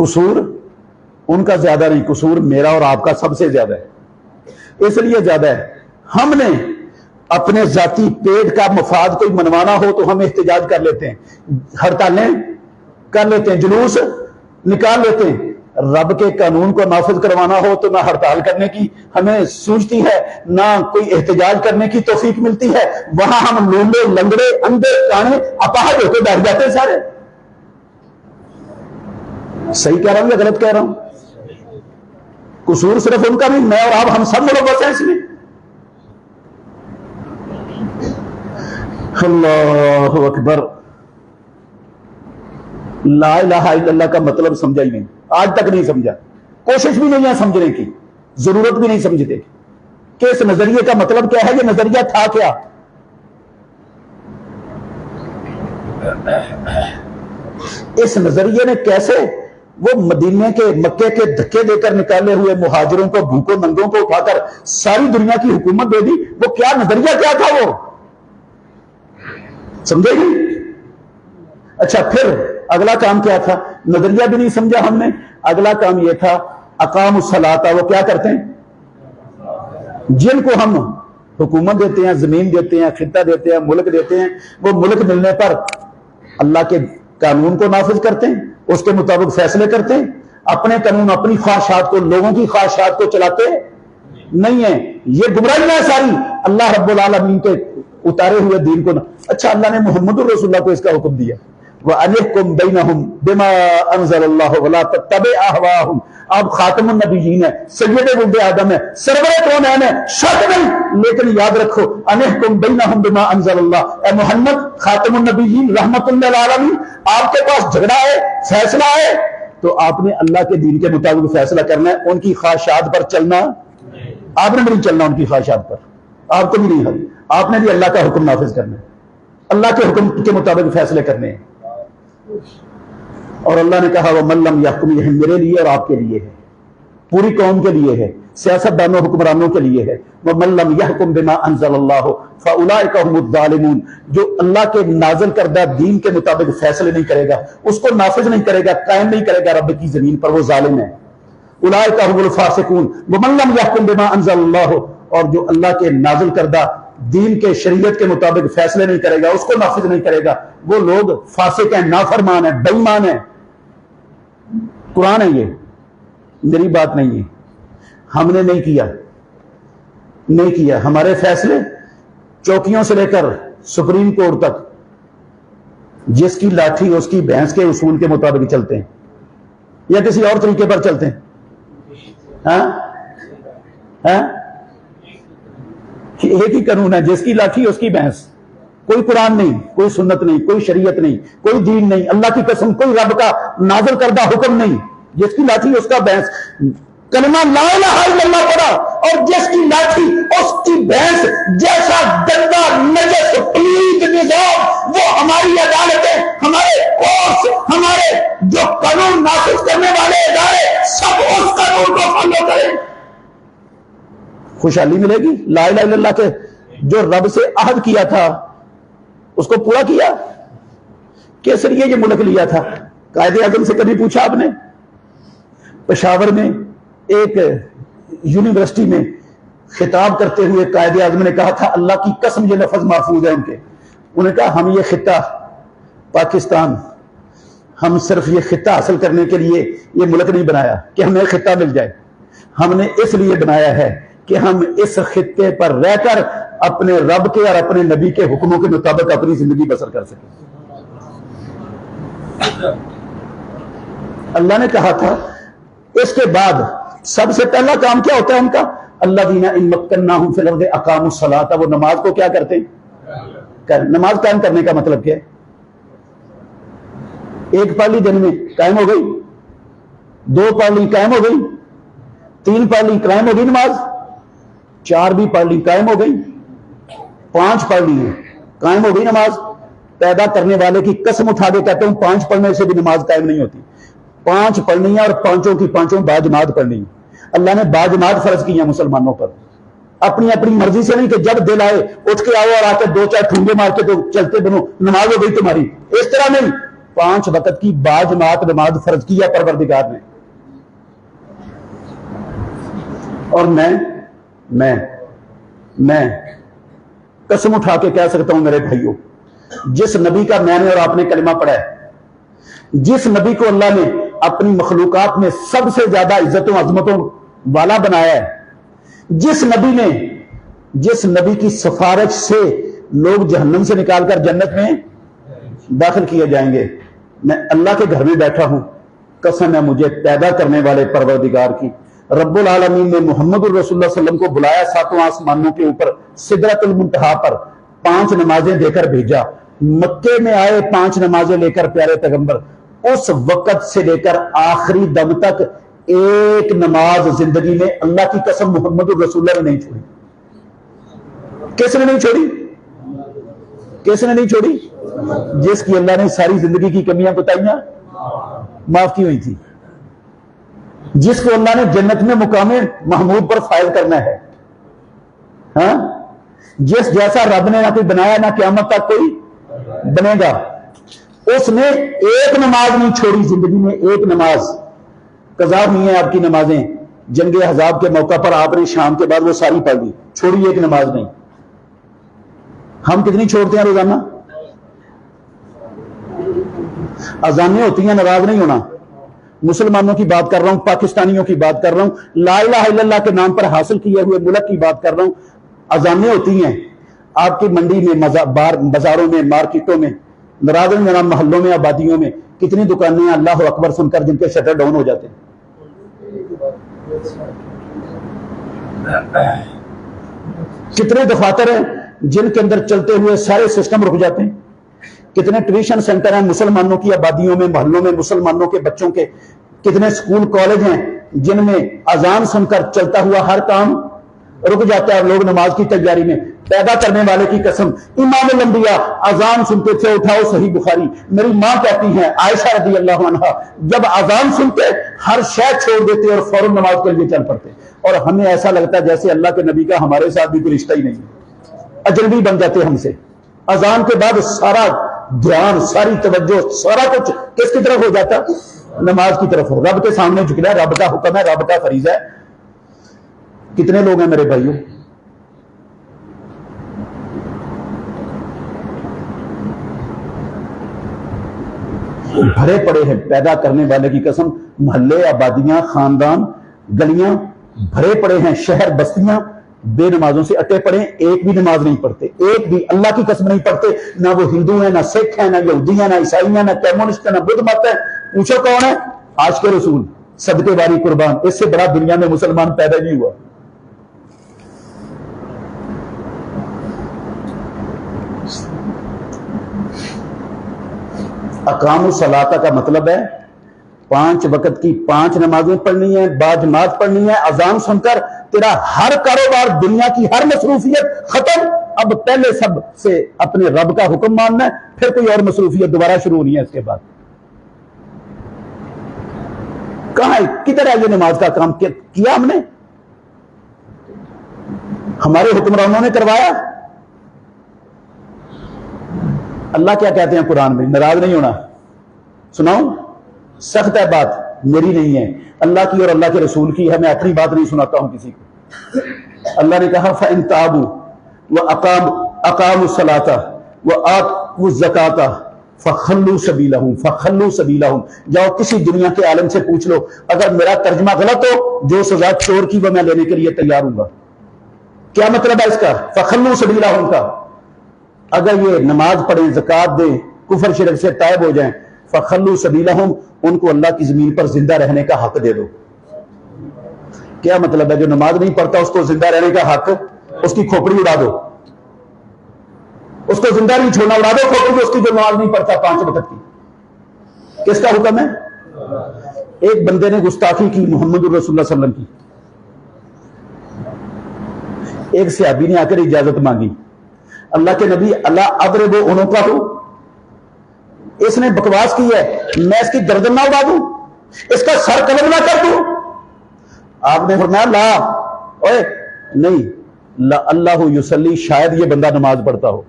कसूर उनका ज्यादा नहीं, कसूर मेरा और आपका सबसे ज्यादा है। इसलिए ज्यादा है, हमने अपने जाती पेट का मफाद कोई मनवाना हो तो हम एहतजाज कर लेते हैं, हड़तालें कर लेते हैं, जुलूस निकाल लेते हैं। रब के कानून को नाफिज करवाना हो तो ना हड़ताल करने की हमें सूझती है, ना कोई एहतजाज करने की तौफीक मिलती है। वहां हम लूले, लंगड़े, अंधे, काने, अपाहज होकर बैठ जाते हैं सारे। सही कह रहा हूं या गलत कह रहा हूं? कसूर सिर्फ उनका नहीं, मैं और आप, हम सब लोग बस हैं इसमें। अल्लाहु अकबर। ला इलाहा इल्लल्लाह का मतलब समझा ही नहीं, आज तक नहीं समझा, कोशिश भी नहीं है समझने की, जरूरत भी नहीं समझते कि इस नजरिए का मतलब क्या है, ये नजरिया था क्या। इस नजरिए ने कैसे वो मदीने के, मक्के के धक्के देकर निकाले हुए मुहाजिरों को, भूखों नंगों को उठाकर सारी दुनिया की हुकूमत दे दी। वो क्या नजरिया, क्या था वो, समझेगी? अच्छा, फिर अगला काम क्या था? नजरिया भी नहीं समझा हमने। अगला काम यह था अकामुस सलाता, वो क्या करते हैं? जिनको हम हुकूमत देते हैं, जमीन देते हैं, खिता देते हैं, मुल्क देते हैं, वो मुल्क मिलने पर अल्लाह के कानून को नाफिज करते हैं, उसके मुताबिक फैसले करते हैं। अपने कानून, अपनी ख्वाहिशात को, लोगों की ख्वाहिशात को चलाते नहीं है। ये गुमराही है सारी, अल्लाह रब्बुल आलमीन के उतारे हुए दीन को। अच्छा, अल्लाह ने मोहम्मद रसूलुल्लाह को इसका हुक्म दिया, व अनिहकुम बैनहुम बिमा अंज़लल्लाहु वला तत्तबि अहवाहुम। आप खातमुन नबिय्यीन है, सय्यदे वुल्दे आदम है, सरवरे कौनैन है, शक नहीं। लेकिन याद रखो, अनिहकुम बैनहुम बिमा अंज़लल्लाह। ए मोहम्मद खातमुन नबिय्यीन रहमतुल लिल आलमीन, आपके पास झगड़ा है, फैसला है, तो आपने अल्लाह के दीन के मुताबिक फैसला करना है। उनकी ख्वाहिशात पर चलना आपने नहीं चलना, उनकी ख्वाहिशात पर आपको भी नहीं है। आपने भी अल्लाह का हुक्म नाफिज करना है, अल्लाह के हुक्म के मुताबिक फैसले करने हैं। और अल्लाह ने कहा, वह मल्लम यहकुम, यह मेरे लिए और आपके लिए है, पूरी कौम के लिए है, सियासतदानों हुक्मरानों के लिए है। वह मल्लम यहकुम बिमा अंज़लल्लाहु फउलाइका हुमुज़ ज़ालिमून। जो अल्लाह के नाज़िल करदा दीन के मुताबिक फैसले नहीं करेगा, उसको नाफिज नहीं करेगा, कायम नहीं करेगा रब की जमीन पर, वो जालिम है। उलाइका हुमुल फासिकून व मन लम यहकुम बिमा अंज़लल्लाहु। और जो अल्लाह के नाज़िल करदा दीन के शरीयत के मुताबिक फैसले नहीं करेगा, उसको नाफिज नहीं करेगा, वो लोग फासिक हैं, नाफरमान है, बेईमान है। कुरान है, ये मेरी बात नहीं है। हमने नहीं किया। हमारे फैसले चौकियों से लेकर सुप्रीम कोर्ट तक जिसकी लाठी उसकी भैंस के उसूल के मुताबिक चलते हैं, या किसी और तरीके पर चलते हैं? एक ही कानून है, जिसकी लाठी उसकी भैंस। कोई कुरान नहीं, कोई सुन्नत नहीं, कोई शरीयत नहीं, कोई दीन नहीं, अल्लाह की कसम कोई रब का नाज़िल करदा हुक्म नहीं। जिसकी लाठी उसका भैंस। कलमा ला इलाहा इल्लल्लाह पढ़ा और जिसकी लाठी उसकी भैंस जैसा गंदा नजस पलीद निजाम, वो हमारी अदालतें, हमारे कोर्ट, हमारे जो कानून नाफिज करने वाले इदारे, सब उस कानून को फॉलो करें। खुशहाली मिलेगी। ला इलाहा इल्लल्लाह के जो रब से अहद किया था उसको पूरा किया। किस लिए ये मुल्क लिया था? कायदे आज़म से कभी पूछा आपने? पेशावर में एक यूनिवर्सिटी में खिताब करते हुए कायदे आज़म ने कहा था, अल्लाह की कसम ये लफ्ज महफूज है उनके। उन्होंने कहा, हम ये खिता पाकिस्तान, हम सिर्फ ये खिता हासिल करने के लिए ये मुल्क नहीं बनाया कि हमें खिता मिल जाए। हमने इसलिए बनाया है कि हम इस खिते पर रहकर अपने रब के और अपने नबी के हुक्मों के मुताबिक अपनी जिंदगी बसर कर सकें। अल्लाह ने कहा था। इसके बाद सबसे पहला काम क्या होता है उनका? अल्लज़ीना इन मक्कन्नाहुम फिल अर्ज़ि अक़ामुस सलाता। वो नमाज को क्या करते हैं? नमाज कायम करने का मतलब क्या है? एक पाली दिन में कायम हो गई, 2 पढ़ ली कायम हो गई, 3 पढ़ ली कायम हो गई नमाज, 4 भी पढ़ ली कायम हो गई, 5 पढ़ ली कायम हो गई नमाज। पैदा करने वाले की कसम उठा के कहते हूं 5 पढ़ने से भी नमाज कायम नहीं होती। 5 पढ़नी है और 5 की 5 बाजमात पढ़नी है। अल्लाह ने बाजमात फर्ज की है मुसलमानों पर, अपनी अपनी मर्जी से नहीं कि जब दिल आए उठ के आओ और आके 2-4 ठूंगे मार के तो चलते बनो, नमाज हो गई तुम्हारी। इस तरह नहीं, 5 वक्त की बाजमात नमाज फर्ज की है परवरदिगार ने। और मैं कसम उठा के कह सकता हूं मेरे भाइयों, जिस नबी का मैंने और आपने कलिमा पढ़ा है, जिस नबी को अल्लाह ने अपनी मखलूकात में सबसे ज्यादा इज्जतों अजमतों वाला बनाया है, जिस नबी की सिफारिश से लोग जहन्नम से निकालकर जन्नत में दाखिल किए जाएंगे, मैं अल्लाह के घर में बैठा हूं, कसम है मुझे पैदा करने वाले परवरदिगार की, रब्बुल आलमीन ने मुहम्मदुर रसूलुल्लाह सल्लल्लाहु अलैहि वसल्लम को बुलाया 7वें आसमानों के ऊपर सिदरतुल मुंतहा पर, 5 नमाजें देकर भेजा। मक्के में आए 5 नमाजें लेकर प्यारे पैगंबर, उस वक्त से लेकर आखिरी दम तक एक नमाज जिंदगी में अल्लाह की कसम मुहम्मदुर रसूलुल्लाह ने नहीं छोड़ी। किसने नहीं छोड़ी? किसने नहीं छोड़ी? जिसकी अल्लाह ने सारी जिंदगी की कमियां बताइयां माफ की हुई थी, जिसको अल्लाह ने जन्नत में मुकामे महमूद पर फायद करना है। हाँ, जिस जैसा रब ने ना कोई बनाया ना क़यामत तक कोई बनेगा, उसने एक नमाज नहीं छोड़ी जिंदगी में, एक नमाज कज़ा नहीं है आपकी नमाजें। जंगे हज़ाब के मौका पर आपने शाम के बाद वो सारी पढ़ ली, छोड़ी एक नमाज नहीं। हम कितनी छोड़ते हैं रोजाना? अजानें होती हैं, नाराज नहीं होना। मुसलमानों की बात कर रहा हूं, पाकिस्तानियों की बात कर रहा हूं, ला इलाहा इल्लल्लाह के नाम पर हासिल किए हुए मुल्क की बात कर रहा हूं। अजानें होती हैं आपकी मंडी में, बाजारों में, मार्केटों में, नाराज नहीं होना, मोहल्लों में, आबादियों में कितनी दुकानें हैं अल्लाह अकबर सुनकर जिनके शटर डाउन हो जाते हैं। कितने दफातर हैं जिनके अंदर चलते हुए सारे सिस्टम रुक जाते हैं। कितने ट्यूशन सेंटर हैं मुसलमानों की आबादियों में, मोहल्लों में, मुसलमानों के बच्चों के। कितने स्कूल कॉलेज हैं जिनमें अजान सुनकर चलता हुआ हर काम रुक जाता है, लोग नमाज की तैयारी में। पैदा करने वाले की कसम, इमाम लंबिया अजान सुनते थे, उठाओ सही बुखारी। मेरी मां कहती है आयशा रज़ी अल्लाह अन्हा, जब अजान सुनते हर शय छोड़ देते और फौरन नमाज के लिए चल पड़ते। और हमें ऐसा लगता है जैसे अल्लाह के नबी का हमारे साथ भी कोई रिश्ता ही नहीं है, अजनबी बन जाते हमसे। अजान के बाद सारा ध्यान, सारी तवज्जो, सारा कुछ किसकी तरफ हो जाता? नमाज की तरफ हो। रब के सामने झुकना, रब का हुक्म है, रब का फरीजा है। कितने लोग हैं मेरे भाइयों? भरे पड़े हैं, पैदा करने वाले की कसम, मोहल्ले, आबादियां, खानदान, गलियां भरे पड़े हैं, शहर बस्तियां बेनमाजों से अटे पड़े। एक भी नमाज नहीं पढ़ते, एक भी, अल्लाह की कसम नहीं पढ़ते। ना वो हिंदू है, ना सिख है, ना यहूदी है, ना ईसाई है, ना कम्युनिस्ट है, ना बुद्ध मत है। पूछो कौन है? आशिक़ रसूल, सदके वारी कुर्बान। इससे बड़ा दुनिया में मुसलमान पैदा नहीं हुआ। अकामुस सलाता का मतलब है 5 वक्त की 5 नमाजें पढ़नी है, बाजमात पढ़नी है। अजान सुनकर तेरा हर कारोबार, दुनिया की हर मसरूफियत खत्म। अब पहले सब से अपने रब का हुक्म मानना है, फिर कोई और मसरूफियत दोबारा शुरू नहीं है इसके बाद। कहां है, किधर है ये नमाज का काम? किया हमने? हमारे हुक्मरानों ने करवाया? अल्लाह क्या कहते हैं कुरान में? नाराज नहीं होना, सुनाऊं? सख्त है बात, मेरी नहीं है, अल्लाह की और अल्लाह के रसूल की है। मैं अपनी बात नहीं सुनाता हूं किसी को। अल्लाह ने कहा फ़इन ताबू व अकामु सलाता व आतु ज़काता फ़खल्लू सबीलहुम फ़खल्लू सबीलहुम। जाओ किसी दुनिया के आलम से पूछ लो, अगर मेरा तर्जमा गलत हो, जो सजा चोर की वो मैं लेने के लिए तैयार हूंगा। क्या मतलब है इसका? फ़खल्लू सबीलहुम का, अगर ये नमाज पढ़ें, ज़कात दें, कुफर शिरक से तायब हो जाएं, फ़खल्लू सबीलहुम, उनको अल्लाह की जमीन पर जिंदा रहने का हक दे दो। क्या मतलब है? जो नमाज नहीं पढ़ता उसको जिंदा रहने का हक, उसकी खोपड़ी उड़ा दो, उसको जिंदा नहीं छोड़ना, उड़ा दो खोपड़ी उसकी, जो नमाज नहीं पढ़ता 5 वक्त की। किसका हुक्म है? एक बंदे ने गुस्ताखी की मोहम्मद रसूलुल्लाह सल्लल्लाहु अलैहि वसल्लम की। एक सहाबी ने आकर इजाजत मांगी, अल्लाह के नबी अल्लाह अदरिबु उनुक़हु, इसने बकवास की है, मैं इसकी गर्दन ना उड़ा दूं, इसका सर कलम ना कर दूं। आपने फरमाया ला, ओए नहीं, ला अल्लाहु युसल्ली, शायद ये बंदा नमाज पढ़ता हो,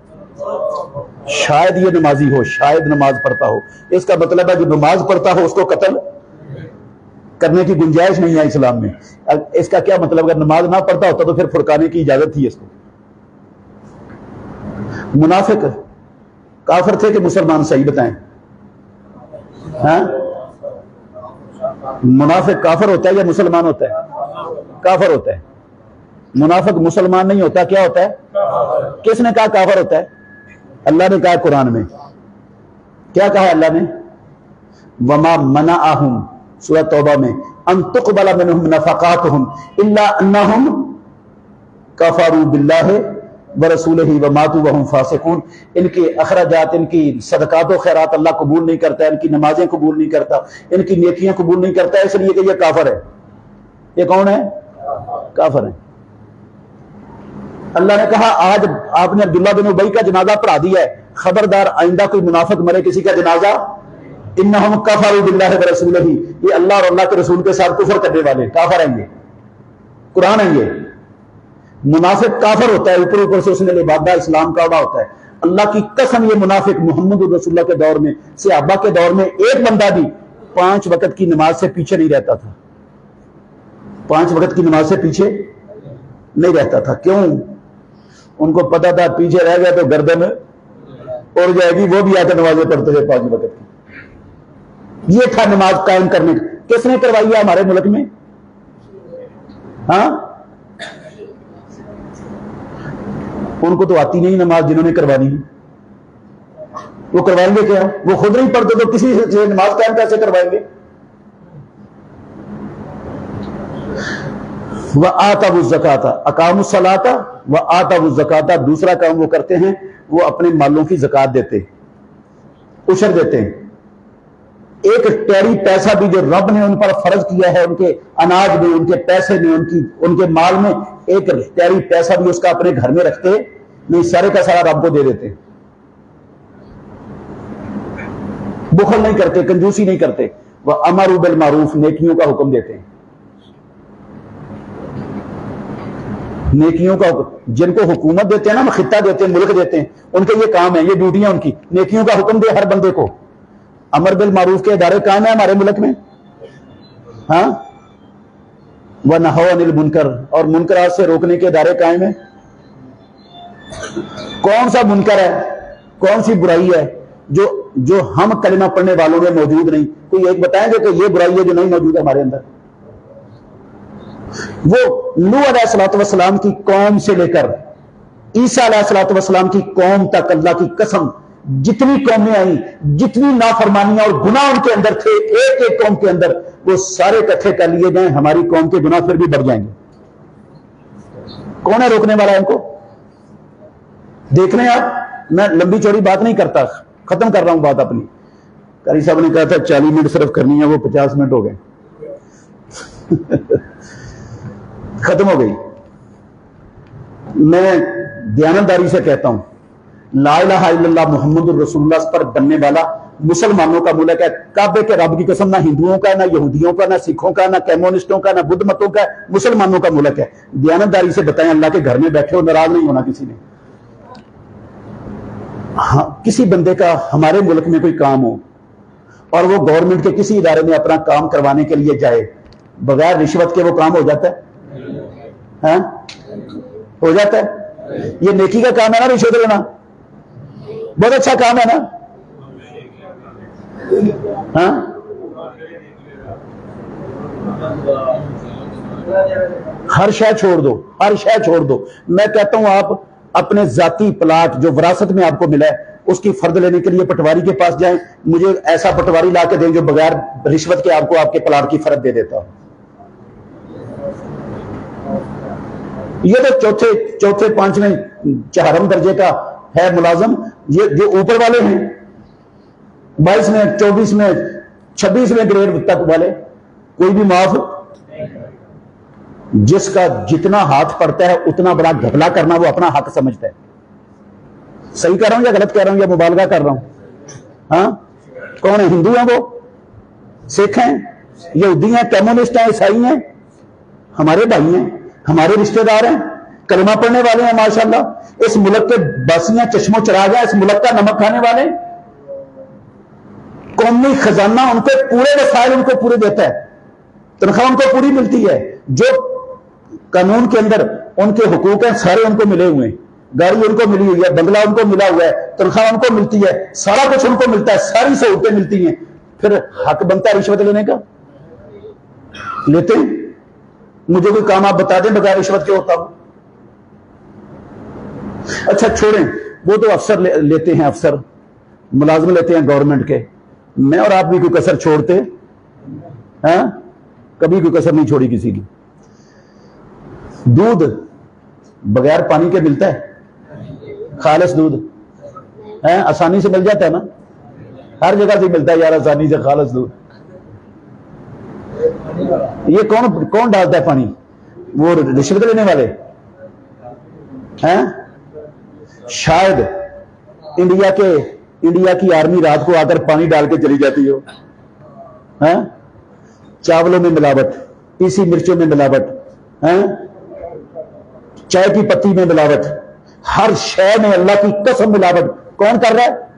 शायद ये नमाजी हो, शायद नमाज पढ़ता हो। इसका मतलब है जो नमाज पढ़ता हो उसको कत्ल करने की गुंजाइश नहीं है इस्लाम में। इसका क्या मतलब, अगर नमाज ना पढ़ता होता तो फिर फुरकाने की इजाजत थी इसको। मुनाफिक काफिर थे कि मुसलमान, सही बताएं? हाँ? मुनाफिक काफिर होता है या मुसलमान होता है? काफिर होता है। मुनाफिक मुसलमान नहीं होता, क्या होता है? किसने कहा काफिर होता है? अल्लाह ने कहा कुरान में, क्या कहा अल्लाह ने? वमा मनाअहुम, सूरह तौबा में, अन तुक़बला मिनहुम नफ़क़ातुहुम इल्ला अन्नहुम कफ़रू बिल्लाहि व रसूलिही व मातू वहुम फ़ासिक़ून। इनके अखराजात, इनकी सदकात व खैरात अल्लाह कबूल नहीं करता, इनकी नमाजें कबूल नहीं करता, इनकी नेकियां कबूल नहीं करता, इसलिए कि ये काफिर है। ये कौन है? काफिर है। अल्लाह ने कहा आज आपने अब्दुल्लाह बिन उबई का जनाजा पढ़ा दिया है, खबरदार आइंदा कोई मुनाफिक मरे किसी का जनाजा, इन्नहुम कफरू बिल्लाहि व रसूलिही, ये अल्लाह और अल्लाह के रसूल के साथ कुफर करने वाले काफिर हैं। ये कुरान है। ये मुनाफिक काफिर होता है, ऊपर ऊपर से उसने लिबादा इस्लाम का उड़ा होता है। अल्लाह की कसम, ये मुनाफिक मोहम्मद रसूलुल्लाह के दौर में, सहाबा के दौर में एक बंदा भी 5 वक्त की नमाज से पीछे नहीं रहता था। 5 वक्त की नमाज से पीछे नहीं रहता था। क्यों? उनको पता था पीछे रह गया तो गर्दन उड़ जाएगी, वो भी आकर नमाजें पढ़ते थे 5 वक्त की। ये था नमाज कायम करने। किसने करवाई है हमारे मुल्क में? हाँ, उनको तो आती नहीं नमाज, जिन्होंने करवानी है वो करवाएंगे क्या? वो खुद नहीं पढ़ते तो किसी से नमाज कायम कैसे करवाएंगे? व आताबु ज़काता अकामुस सलाता व आताबु ज़काता, दूसरा काम वो करते हैं, वो अपने मालों की ज़कात देते, उशर देते हैं। एक टेरी पैसा भी जो रब ने उन पर फर्ज किया है, उनके अनाज में, उनके पैसे में, उनके माल में, एक टेरी पैसा भी उसका अपने घर में रखते नहीं, सारे का सारा रब को दे देते। बुखल नहीं करते, कंजूसी नहीं करते। वह अमरू बिल मारूफ, नेकियों का हुक्म देते हैं। नेकियों का हुक्म, जिनको हुकूमत देते हैं ना, खित्ता देते हैं, मुल्क देते हैं, उनके ये काम है, ये ड्यूटियां उनकी, नेकियों का हुक्म दे हर बंदे को। अमर बिल मारूफ के इदारे कायम है हमारे मुल्क में। हाँ, वह नहो अनिल मुनकर, और मुनकरात से रोकने के इदारे कायम है। कौन सा मुनकर है, कौन सी बुराई है जो हम कलिमा पढ़ने वालों में मौजूद नहीं? कोई एक बताएंगे कि ये बुराई है जो नहीं मौजूद है हमारे अंदर? वो नूह अलैहिस्सलाम की कौम से लेकर ईसा अलैहिस्सलाम की कौम तक, अल्लाह की कसम, जितनी कौमें आई, जितनी नाफरमानियां और गुनाह उनके अंदर थे, एक एक कौम के अंदर, वो सारे इकट्ठे कर लिए जाएं, हमारी कौम के गुनाह फिर भी बढ़ जाएंगे। कौन है रोकने वाला इनको? देख रहे हैं आप, मैं लंबी चौड़ी बात नहीं करता, खत्म कर रहा हूं बात अपनी। कारी साहब ने कहा था 40 मिनट सिर्फ करनी है, वो 50 मिनट हो गए। खत्म हो गई। मैं दयानतदारी से कहता हूं, ला इलाहा इल्लल्लाह मुहम्मदुर रसूलुल्लाह पर बनने वाला मुसलमानों का मुल्क है। काबे के रब की कसम, ना हिंदुओं का, ना यहूदियों का, ना सिखों का, ना कम्युनिस्टों का, ना बुद्ध मतों का, मुसलमानों का मुल्क है। दयानतदारी से बताएं, अल्लाह के घर में बैठे हो, नाराज नहीं होना किसी ने। हाँ, किसी बंदे का हमारे मुल्क में कोई काम हो और वो गवर्नमेंट के किसी इदारे में अपना काम करवाने के लिए जाए, बगैर रिश्वत के वो काम हो जाता है? हाँ? हो जाता है। ये नेकी का काम है ना रिश्वत लेना? बहुत अच्छा काम है ना? हाँ? हर शय छोड़ दो, हर शय छोड़ दो। मैं कहता हूं आप अपने जाती प्लाट जो विरासत में आपको मिला है, उसकी फर्द लेने के लिए पटवारी के पास जाएं, मुझे ऐसा पटवारी ला के दें जो बगैर रिश्वत के आपको आपके प्लाट की फर्द दे देता हो। ये तो चौथे 5वें 4वें दर्जे का है मुलाजम। ये जो ऊपर वाले हैं 22 में, 24 में, 26वें ग्रेड तक वाले कोई भी माफ। जिसका जितना हाथ पड़ता है उतना बड़ा घपला करना वो अपना हक समझता है। सही कह रहा हूं या गलत कह रहा हूं या मुबालगा कर रहा हूं? हाँ, कौन है? हिंदू हैं, वो सिख हैं, यहूदी हैं, कम्युनिस्ट हैं, ईसाई हैं, हमारे भाई हैं, हमारे रिश्तेदार हैं, कलमा पढ़ने वाले हैं माशाल्लाह। इस मुल्क के बासियां चश्मो चिराग हैं, इस मुल्क का नमक खाने वाले। कौमी खजाना उनको पूरे वसाइल उनको पूरे देता है, तनख्वाह उनको पूरी मिलती है। जो कानून के अंदर उनके हुकूक हैं सारे उनको मिले हुए हैं। गाड़ी उनको मिली हुई है, बंगला उनको मिला हुआ है, तनख्वाह उनको मिलती है, सारा कुछ उनको मिलता है, सारी सहूलतें मिलती हैं। फिर हक बनता है रिश्वत लेने का? लेते हैं? मुझे कोई काम आप बता दें बगैर रिश्वत के होता हो? अच्छा छोड़ें, वो तो अफसर लेते हैं, अफसर मुलाजिम लेते हैं गवर्नमेंट के। मैं और आप भी कोई कसर छोड़ते हैं? कभी कोई कसर नहीं छोड़ी किसी की। दूध बगैर पानी के मिलता है? खालिस दूध है, आसानी से मिल जाता है ना, हर जगह से मिलता है यार आसानी से खालिस दूध। ये कौन कौन डालता है पानी? वो रिश्वत लेने वाले हैं। शायद इंडिया की आर्मी रात को आकर पानी डाल के चली जाती हो। हैं? चावलों में मिलावट, पीसी मिर्चों में मिलावट, हैं? चाय की पत्ती में मिलावट, हर शय में अल्लाह की कसम मिलावट। कौन कर रहा है?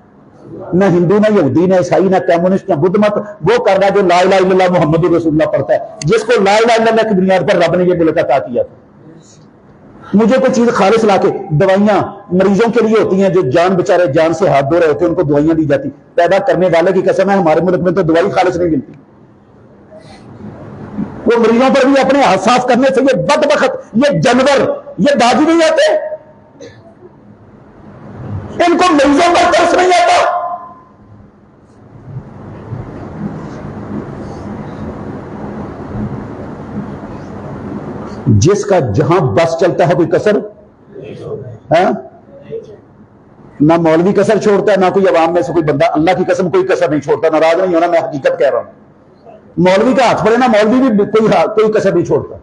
ना हिंदू, ना यहूदी, ना ईसाई, ना कम्युनिस्ट, ना बुद्ध मत। वो कर रहा है जो ला इलाहा इल्लल्लाह मुहम्मद रसूलुल्लाह पढ़ता है, जिसको ला इलाहा इल्लल्लाह की बुनियाद पर रब ने ये मुल्क अता किया था। मुझे कोई चीज खालिस लाके, दवाइयां मरीजों के लिए होती हैं जो जान बेचारे जान से हाथ धो रहे होते हैं, उनको दवाइयां दी जाती। पैदा करने वाले की कसम है हमारे मुल्क में तो दवाई खालिस नहीं मिलती। वो मरीजों पर भी अपने हाथ साफ करने से ये बदबख्त, ये जानवर, ये बाजी नहीं आते, इनको मरीजों पर तरस नहीं आता। जिसका जहां बस चलता है कोई कसर है ना, मौलवी कसर छोड़ता है ना कोई अवाम में से कोई बंदा। अल्लाह की कसम कोई कसर नहीं छोड़ता। नाराज नहीं होना, मैं हकीकत कह रहा हूं। मौलवी का हाथ पड़े ना, मौलवी भी कोई कसर नहीं छोड़ता।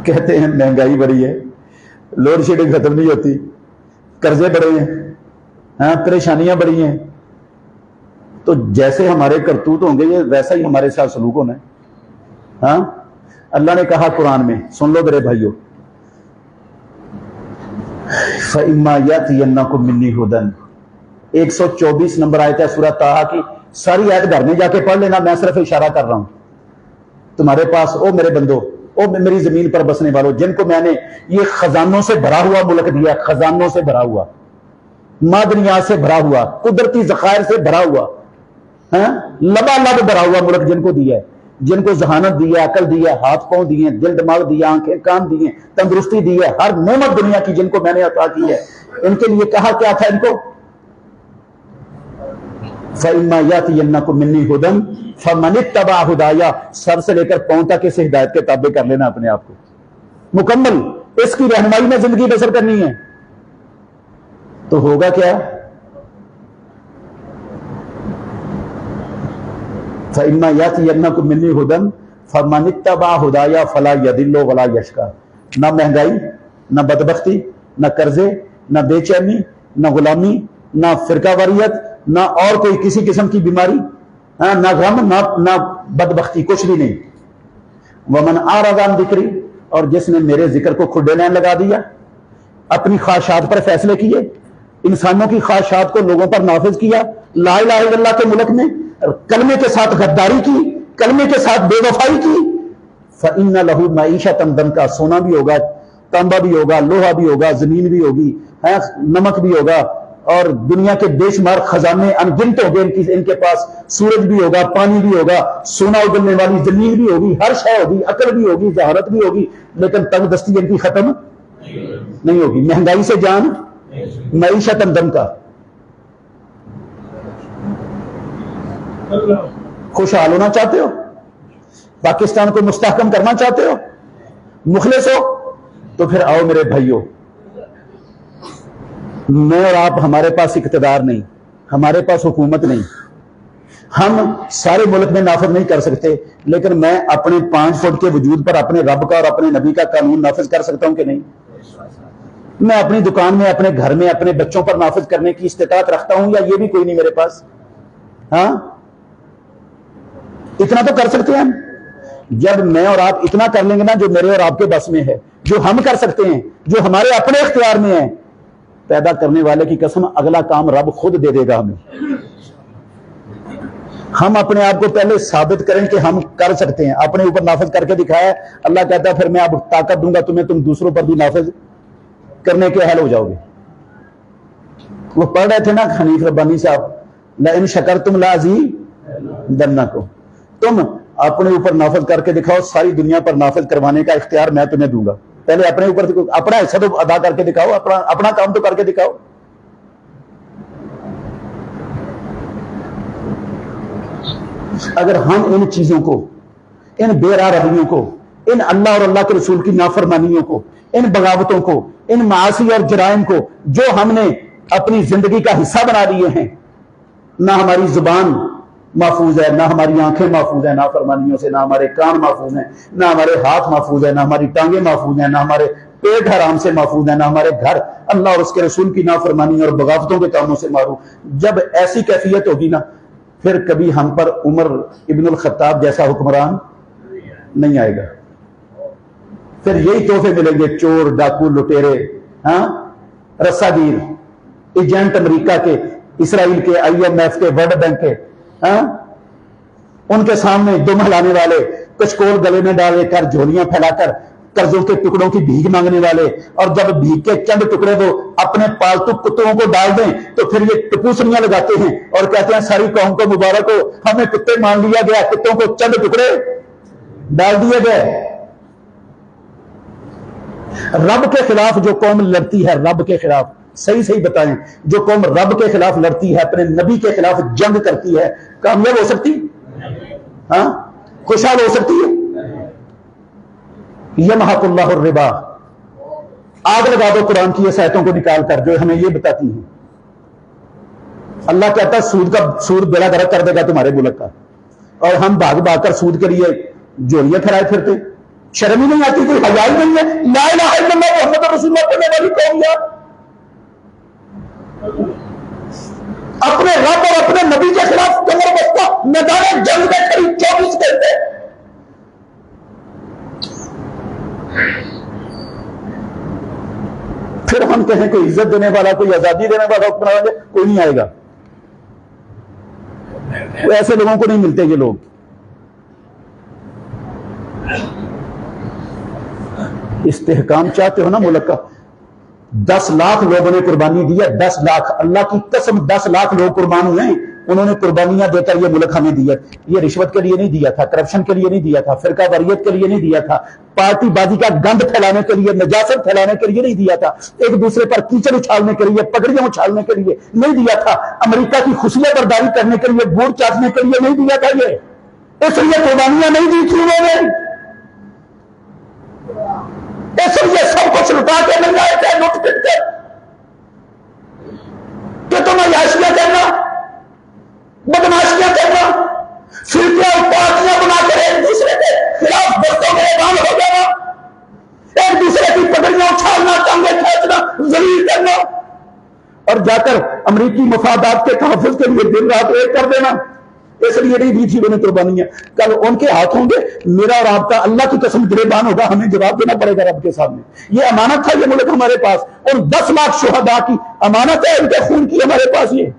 कहते हैं महंगाई बढ़ी है, लोड शेडिंग खत्म नहीं होती, कर्जे बढ़े हैं, हाँ, परेशानियां बढ़ी हैं। तो जैसे हमारे करतूत होंगे ये वैसा ही हमारे साथ सलूक होना है। हाँ, अल्लाह ने कहा कुरान में, सुन लो मेरे भाइयों, फ़इम्मा यअतियन्नकुम मिन्नी हुदन, 124 नंबर आयत है सूरह ताहा की। सारी आयत घर में जाके पढ़ लेना, मैं सिर्फ इशारा कर रहा हूं तुम्हारे पास। ओ मेरे बंदो, ओ मेरी जमीन पर बसने वालों, जिनको मैंने ये खजानों से भरा हुआ मुल्क दिया, खजानों से भरा हुआ, मादनियात से भरा हुआ, कुदरती जखायर से भरा हुआ, लबालब भरा हुआ मुल्क जिनको दिया है, जिनको जहानत दी है, अकल दी है, हाथ पांव दिए, दिल दिमाग दिया, आंखें कान दिए, तंदुरुस्ती दी है, हर नेमत दुनिया की जिनको मैंने अता की है, इनके लिए कहा क्या था इनको? फ़इम्मा यअतियन्नकुम मिन्नी हुदन फ़मनित्तबअ हुदाया, सर से लेकर पांव तक इस हिदायत के ताबे कर लेना अपने आप को मुकम्मल। इसकी रहनुमाई में जिंदगी बसर करनी है। तो होगा क्या? फ़इम्मा यअतियन्नकुम मिन्नी हुदन फ़मनित्तबअ हुदाया फ़ला यदिल्लु वला यशका। ना महंगाई, ना बदबख्ती, ना कर्जे, ना बेचैनी, ना गुलामी, ना फिरकावारियत, ना और कोई किसी किस्म की बीमारी, ना गम, ना बदबख्ती, कुछ भी नहीं। वमन आरज़ा अन ज़िक्री, और जिसने मेरे जिक्र को खुडे लाइन लगा दिया, अपनी ख्वाहिशात पर फैसले किए, इंसानों की ख्वाहिशात को लोगों पर नाफिज किया, ला इलाहा इल्लल्लाह के मुल्क में कलमे के साथ गद्दारी की, कलमे के साथ बेवफाई की, फ़इन्न लहू मईशतन दंका, सोना भी होगा, तांबा भी होगा, लोहा भी होगा, जमीन भी होगी, नमक भी होगा, और दुनिया के बेशुमार खजाने अनगिनत होंगे इनके पास। सूरज भी होगा, पानी भी होगा, सोना उगलने वाली जमीन भी होगी, हर शय होगी, अकल भी होगी, जहारत भी होगी, लेकिन तंग दस्ती इनकी खत्म नहीं होगी। महंगाई से जान, मईशतन दंका। खुशहाल होना चाहते हो? पाकिस्तान को मुस्तहकम करना चाहते हो, मुखलिस हो, तो फिर आओ मेरे भाइयों, मैं और आप, हमारे पास इक़्तिदार नहीं, हमारे पास हुकूमत नहीं, हम सारे मुल्क में नाफिज नहीं कर सकते, लेकिन मैं अपने 5 फुट के वजूद पर अपने रब का और अपने नबी का कानून नाफिज कर सकता हूं कि नहीं? मैं अपनी दुकान में, अपने घर में, अपने बच्चों पर नाफिज करने की इस्तिताअत रखता हूं, या ये भी कोई नहीं मेरे पास? हाँ, इतना तो कर सकते हैं हम। जब मैं और आप इतना कर लेंगे ना, जो मेरे और आपके बस में है, जो हम कर सकते हैं, जो हमारे अपने इख्तियार में है, पैदा करने वाले की कसम, अगला काम रब खुद दे देगा हमें। हम अपने आप को पहले साबित करें कि हम कर सकते हैं, अपने ऊपर नाफिज करके दिखाया, अल्लाह कहता है फिर मैं अब ताकत दूंगा तुम्हें, तुम दूसरों पर भी नाफिज करने के अहल हो जाओगे। वो पढ़ रहे थे ना हनीफ रब्बानी साहब, ला इन शकरतुम लाज़ीदन्नकुम, तुम अपने ऊपर नाफिज करके दिखाओ, सारी दुनिया पर नाफिज करवाने का इख्तियार मैं तुम्हें दूंगा। पहले अपने ऊपर अपना हिस्सा तो अदा करके दिखाओ, अपना काम तो करके दिखाओ। अगर हम इन चीजों को, इन बेरा रवियों को, इन अल्लाह और अल्लाह के रसूल की नाफरमानियों को, इन बगावतों को, इन मासी और जराइम को जो हमने अपनी जिंदगी का हिस्सा बना लिए हैं, ना हमारी जुबान महफूज है, ना हमारी आंखें महफूज है नाफरमानियों से, ना हमारे कान महफूज हैं, ना हमारे हाथ महफूज है, ना हमारी टांगे महफूज हैं, ना हमारे पेट हराम से महफूज है, ना हमारे घर अल्लाह और उसके रसूल की नाफरमानी और बगावतों के कामों से मारू। जब ऐसी कैफियत होगी ना, फिर कभी हम पर उमर इब्नुल खत्ताब जैसा हुक्मरान नहीं आएगा। फिर यही तोहफे मिलेंगे, चोर, डाकू, लुटेरे, हाँ, रस्सागीर, एजेंट अमेरिका के, इसराइल के, IMF के, वर्ल्ड बैंक के, हाँ, उनके सामने दुम हिलाने वाले, कचकोल गले में डाले कर, झोलियां फैलाकर कर्जों के टुकड़ों की भीख मांगने वाले, और जब भीख के चंद टुकड़े वो अपने पालतू कुत्तों को डाल दें तो फिर ये टपूसनियां लगाते हैं और कहते हैं सारी कौम को मुबारक हो, हमें कुत्ते मान लिया गया, कुत्तों को चंद टुकड़े डाल दिए गए। रब के खिलाफ जो कौम लड़ती है, रब के खिलाफ, सही सही बताएं, जो कौम रब के खिलाफ लड़ती है, अपने नबी के खिलाफ जंग करती है, कामयाब हो सकती? हाँ, खुशहाल हो सकती है? यमहकुल्लाहु रिबा, आग लगा दो कुरान की आयतों को निकाल कर जो हमें ये बताती हैं। अल्लाह कहता है सूद बेड़ा गर्क कर देगा तुम्हारे मुल्क का, और हम भाग भाग कर सूद के लिए जोड़ियां फैलाए फिरते। शर्म ही नहीं आती, कोई हया ही नहीं है। ला इलाहा इल्लल्लाह मुहम्मद रसूलुल्लाह पढ़ने वाली कौम यार, अपने रब और अपने नबी के खिलाफ कमर बस्ता मैदान जंग में करीब 24 घंटे। फिर हम कहें कोई इज्जत देने वाला, कोई आजादी देने वाला हुक्मरान, कोई नहीं आएगा। ऐसे लोगों को नहीं मिलते ये लोग। इस्तेहकाम चाहते हो ना मुल्क का? 10 लाख लोगों ने कुर्बानी दी है, 10 लाख, अल्लाह की कसम 10 लाख लोग कुर्बान हुए हैं। उन्होंने कुर्बानियां देकर ये मुल्क हमें दिया। ये रिश्वत के लिए नहीं दिया था, करप्शन के लिए नहीं दिया था, फिरका वरीयत के लिए नहीं दिया था, पार्टीबाजी का गंद फैलाने के लिए, नजासत फैलाने के लिए नहीं दिया था, एक दूसरे पर कीचड़ उछालने के लिए, पगड़ियां उछालने के लिए नहीं दिया था, अमेरिका की खुशियां बर्दारी करने के लिए, वोट चाटने के लिए नहीं दिया था। ये इसलिए कुर्बानियां नहीं दी थी उन्होंने, इसलिए सब कुछ लुटा के मिल जाए थे, लुट पिट के। कि तुम अयाशियां करना, बदमाशियां करना, फिरके और पार्टियां बनाकर एक दूसरे के खिलाफ बस्तों में ऐलान हो जाना, एक दूसरे की पगड़ियां उछालना, टांगे खींचना, जलील करना, और जाकर अमरीकी मफादात के तहफ़्फ़ुज़ के लिए दिन रात एक कर देना। इसलिए नहीं दी थी उन्हें कुर्बानियां। कल उनके हाथ होंगे, मेरा और आपका अल्लाह की कसम गिरेबान होगा, हमें जवाब देना पड़ेगा रब के सामने। ये अमानत था ये मुल्क हमारे पास, और 10 लाख शुहदा की अमानत है, इनके खून की हमारे पास। ये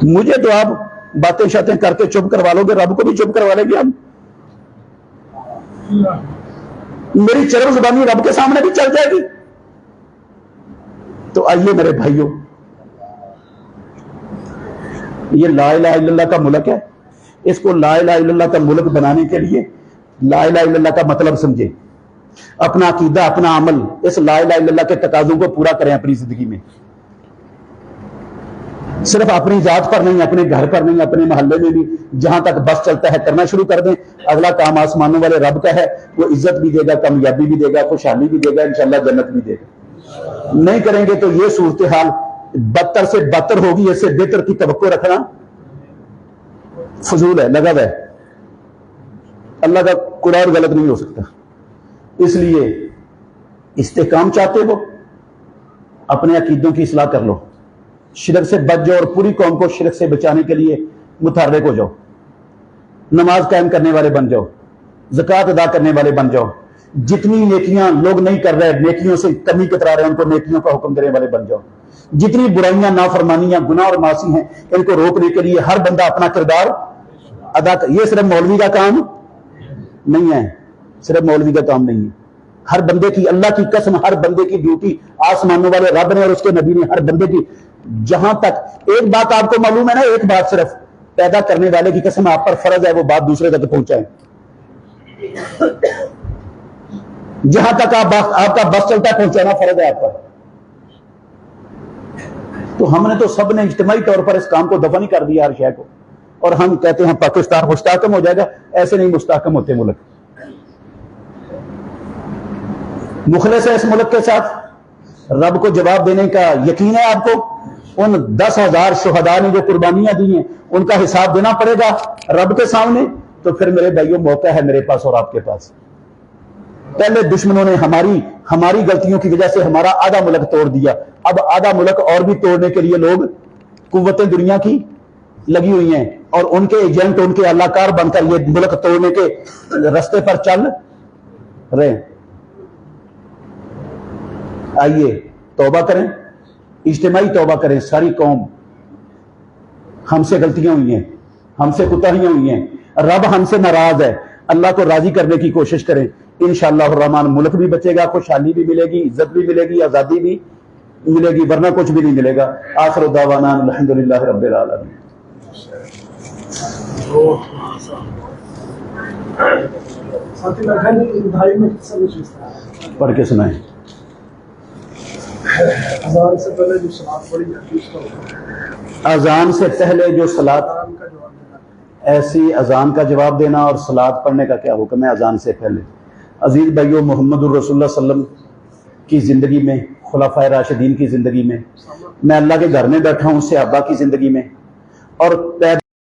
मुझे तो आप बातें शातें करके चुप करवा लोगे, रब को भी चुप करवा लेंगे हम। मेरी चरम जुबानी रब के सामने भी चल जाएगी। तो आइए मेरे भाइयों, ये ला इलाहा इल्लल्लाह का मुल्क है, इसको ला इलाहा इल्लल्लाह का मुल्क बनाने के लिए ला इलाहा इल्लल्लाह का मतलब समझे, अपना अकीदा, अपना अमल इस ला इलाहा इल्लल्लाह के तकाज़ों को पूरा करें अपनी जिंदगी में। सिर्फ अपनी जात पर नहीं, अपने घर पर नहीं, अपने मोहल्ले में भी जहां तक बस चलता है करना शुरू कर दें। अगला काम आसमानों वाले रब का है, वो इज्जत भी देगा, कामयाबी भी देगा, खुशहाली भी देगा, इंशाल्लाह जन्नत भी देगा। नहीं करेंगे तो ये सूरत हाल बदतर से बदतर होगी। इससे बेहतर की तवक्को रखना फजूल है, लगव है। अल्लाह का कुरान गलत नहीं हो सकता। इसलिए इस्तेकाम चाहते हो, अपने अकीदों की इस्लाह कर लो, शिरक से बच जाओ और पूरी कौम को शिरक से बचाने के लिए मुतहर्रिक हो जाओ। नमाज कायम करने वाले बन जाओ, ज़कात अदा करने वाले बन जाओ। जितनी नेकियां लोग नहीं कर रहे, नेकियों से कमी कतरा रहे हैं, उनको नेकियों का हुक्म देने वाले बन जाओ। जितनी बुराइयां, नाफरमानियां, गुनाह और मासी हैं, इनको रोकने के लिए हर बंदा अपना किरदार अदा कर। ये सिर्फ मौलवी का काम नहीं है, सिर्फ मौलवी का काम नहीं है। हर बंदे की, अल्लाह की कसम, हर बंदे की ड्यूटी आसमानों वाले रब ने और उसके नबी ने हर बंदे की, जहां तक एक बात आपको मालूम है ना, एक बात सिर्फ पैदा करने वाले की कसम आप पर फर्ज है वो बात दूसरे तक पहुंचाए। जहां तक आपका बस चलता है पहुंचाना फर्ज है आप पर। तो हमने तो सबने इज्तिमाई तौर पर इस काम को दफा नहीं कर दिया हर शय को, और हम कहते हैं पाकिस्तान मुस्तहकम हो जाएगा। ऐसे नहीं मुस्तहकम होते मुल्क। मुखलिस है इस मुल्क के साथ, रब को जवाब देने का यकीन है आपको। उन 10,000 शुहदा ने जो कुर्बानियां दी हैं उनका हिसाब देना पड़ेगा रब के सामने। तो फिर मेरे भाइयों, मौका है मेरे पास और आपके पास। पहले दुश्मनों ने हमारी गलतियों की वजह से हमारा आधा मुल्क तोड़ दिया, अब आधा मुल्क और भी तोड़ने के लिए लोग, कुव्वतें दुनिया की लगी हुई हैं और उनके एजेंट, उनके अल्लाहकार बनकर ये मुल्क तोड़ने के रास्ते पर चल रहे। आइए तौबा करें, इज्तिमाई तौबा करें। सारी कौम, हमसे गलतियां हुई हैं, हमसे कुताहियां हुई हैं, रब हमसे नाराज है। अल्लाह को राजी करने की कोशिश करें। इंशाअल्लाह रहमान मुल्क भी बचेगा, खुशहाली भी मिलेगी, इज्जत भी मिलेगी, आजादी भी मिलेगी, वरना कुछ भी नहीं मिलेगा। आखिर दावाना अल्हम्दुलिल्लाह रब्बिल आलमीन। पढ़ के सुनाए। अजान से पहले जो सलात पढ़ी जाती है उसका हुक्म। अजान से पहले जो सलात, ऐसी अजान का जवाब देना और सलात पढ़ने का क्या हुक्म है अजान से पहले। अजीज भाइयों, मोहम्मदुर रसूलुल्लाह सल्लल्लाहु अलैहि वसल्लम की जिंदगी में, खुलाफाए राशिदीन की जिंदगी में, मैं अल्लाह के घर में बैठा हूं, सहाबा की जिंदगी में, और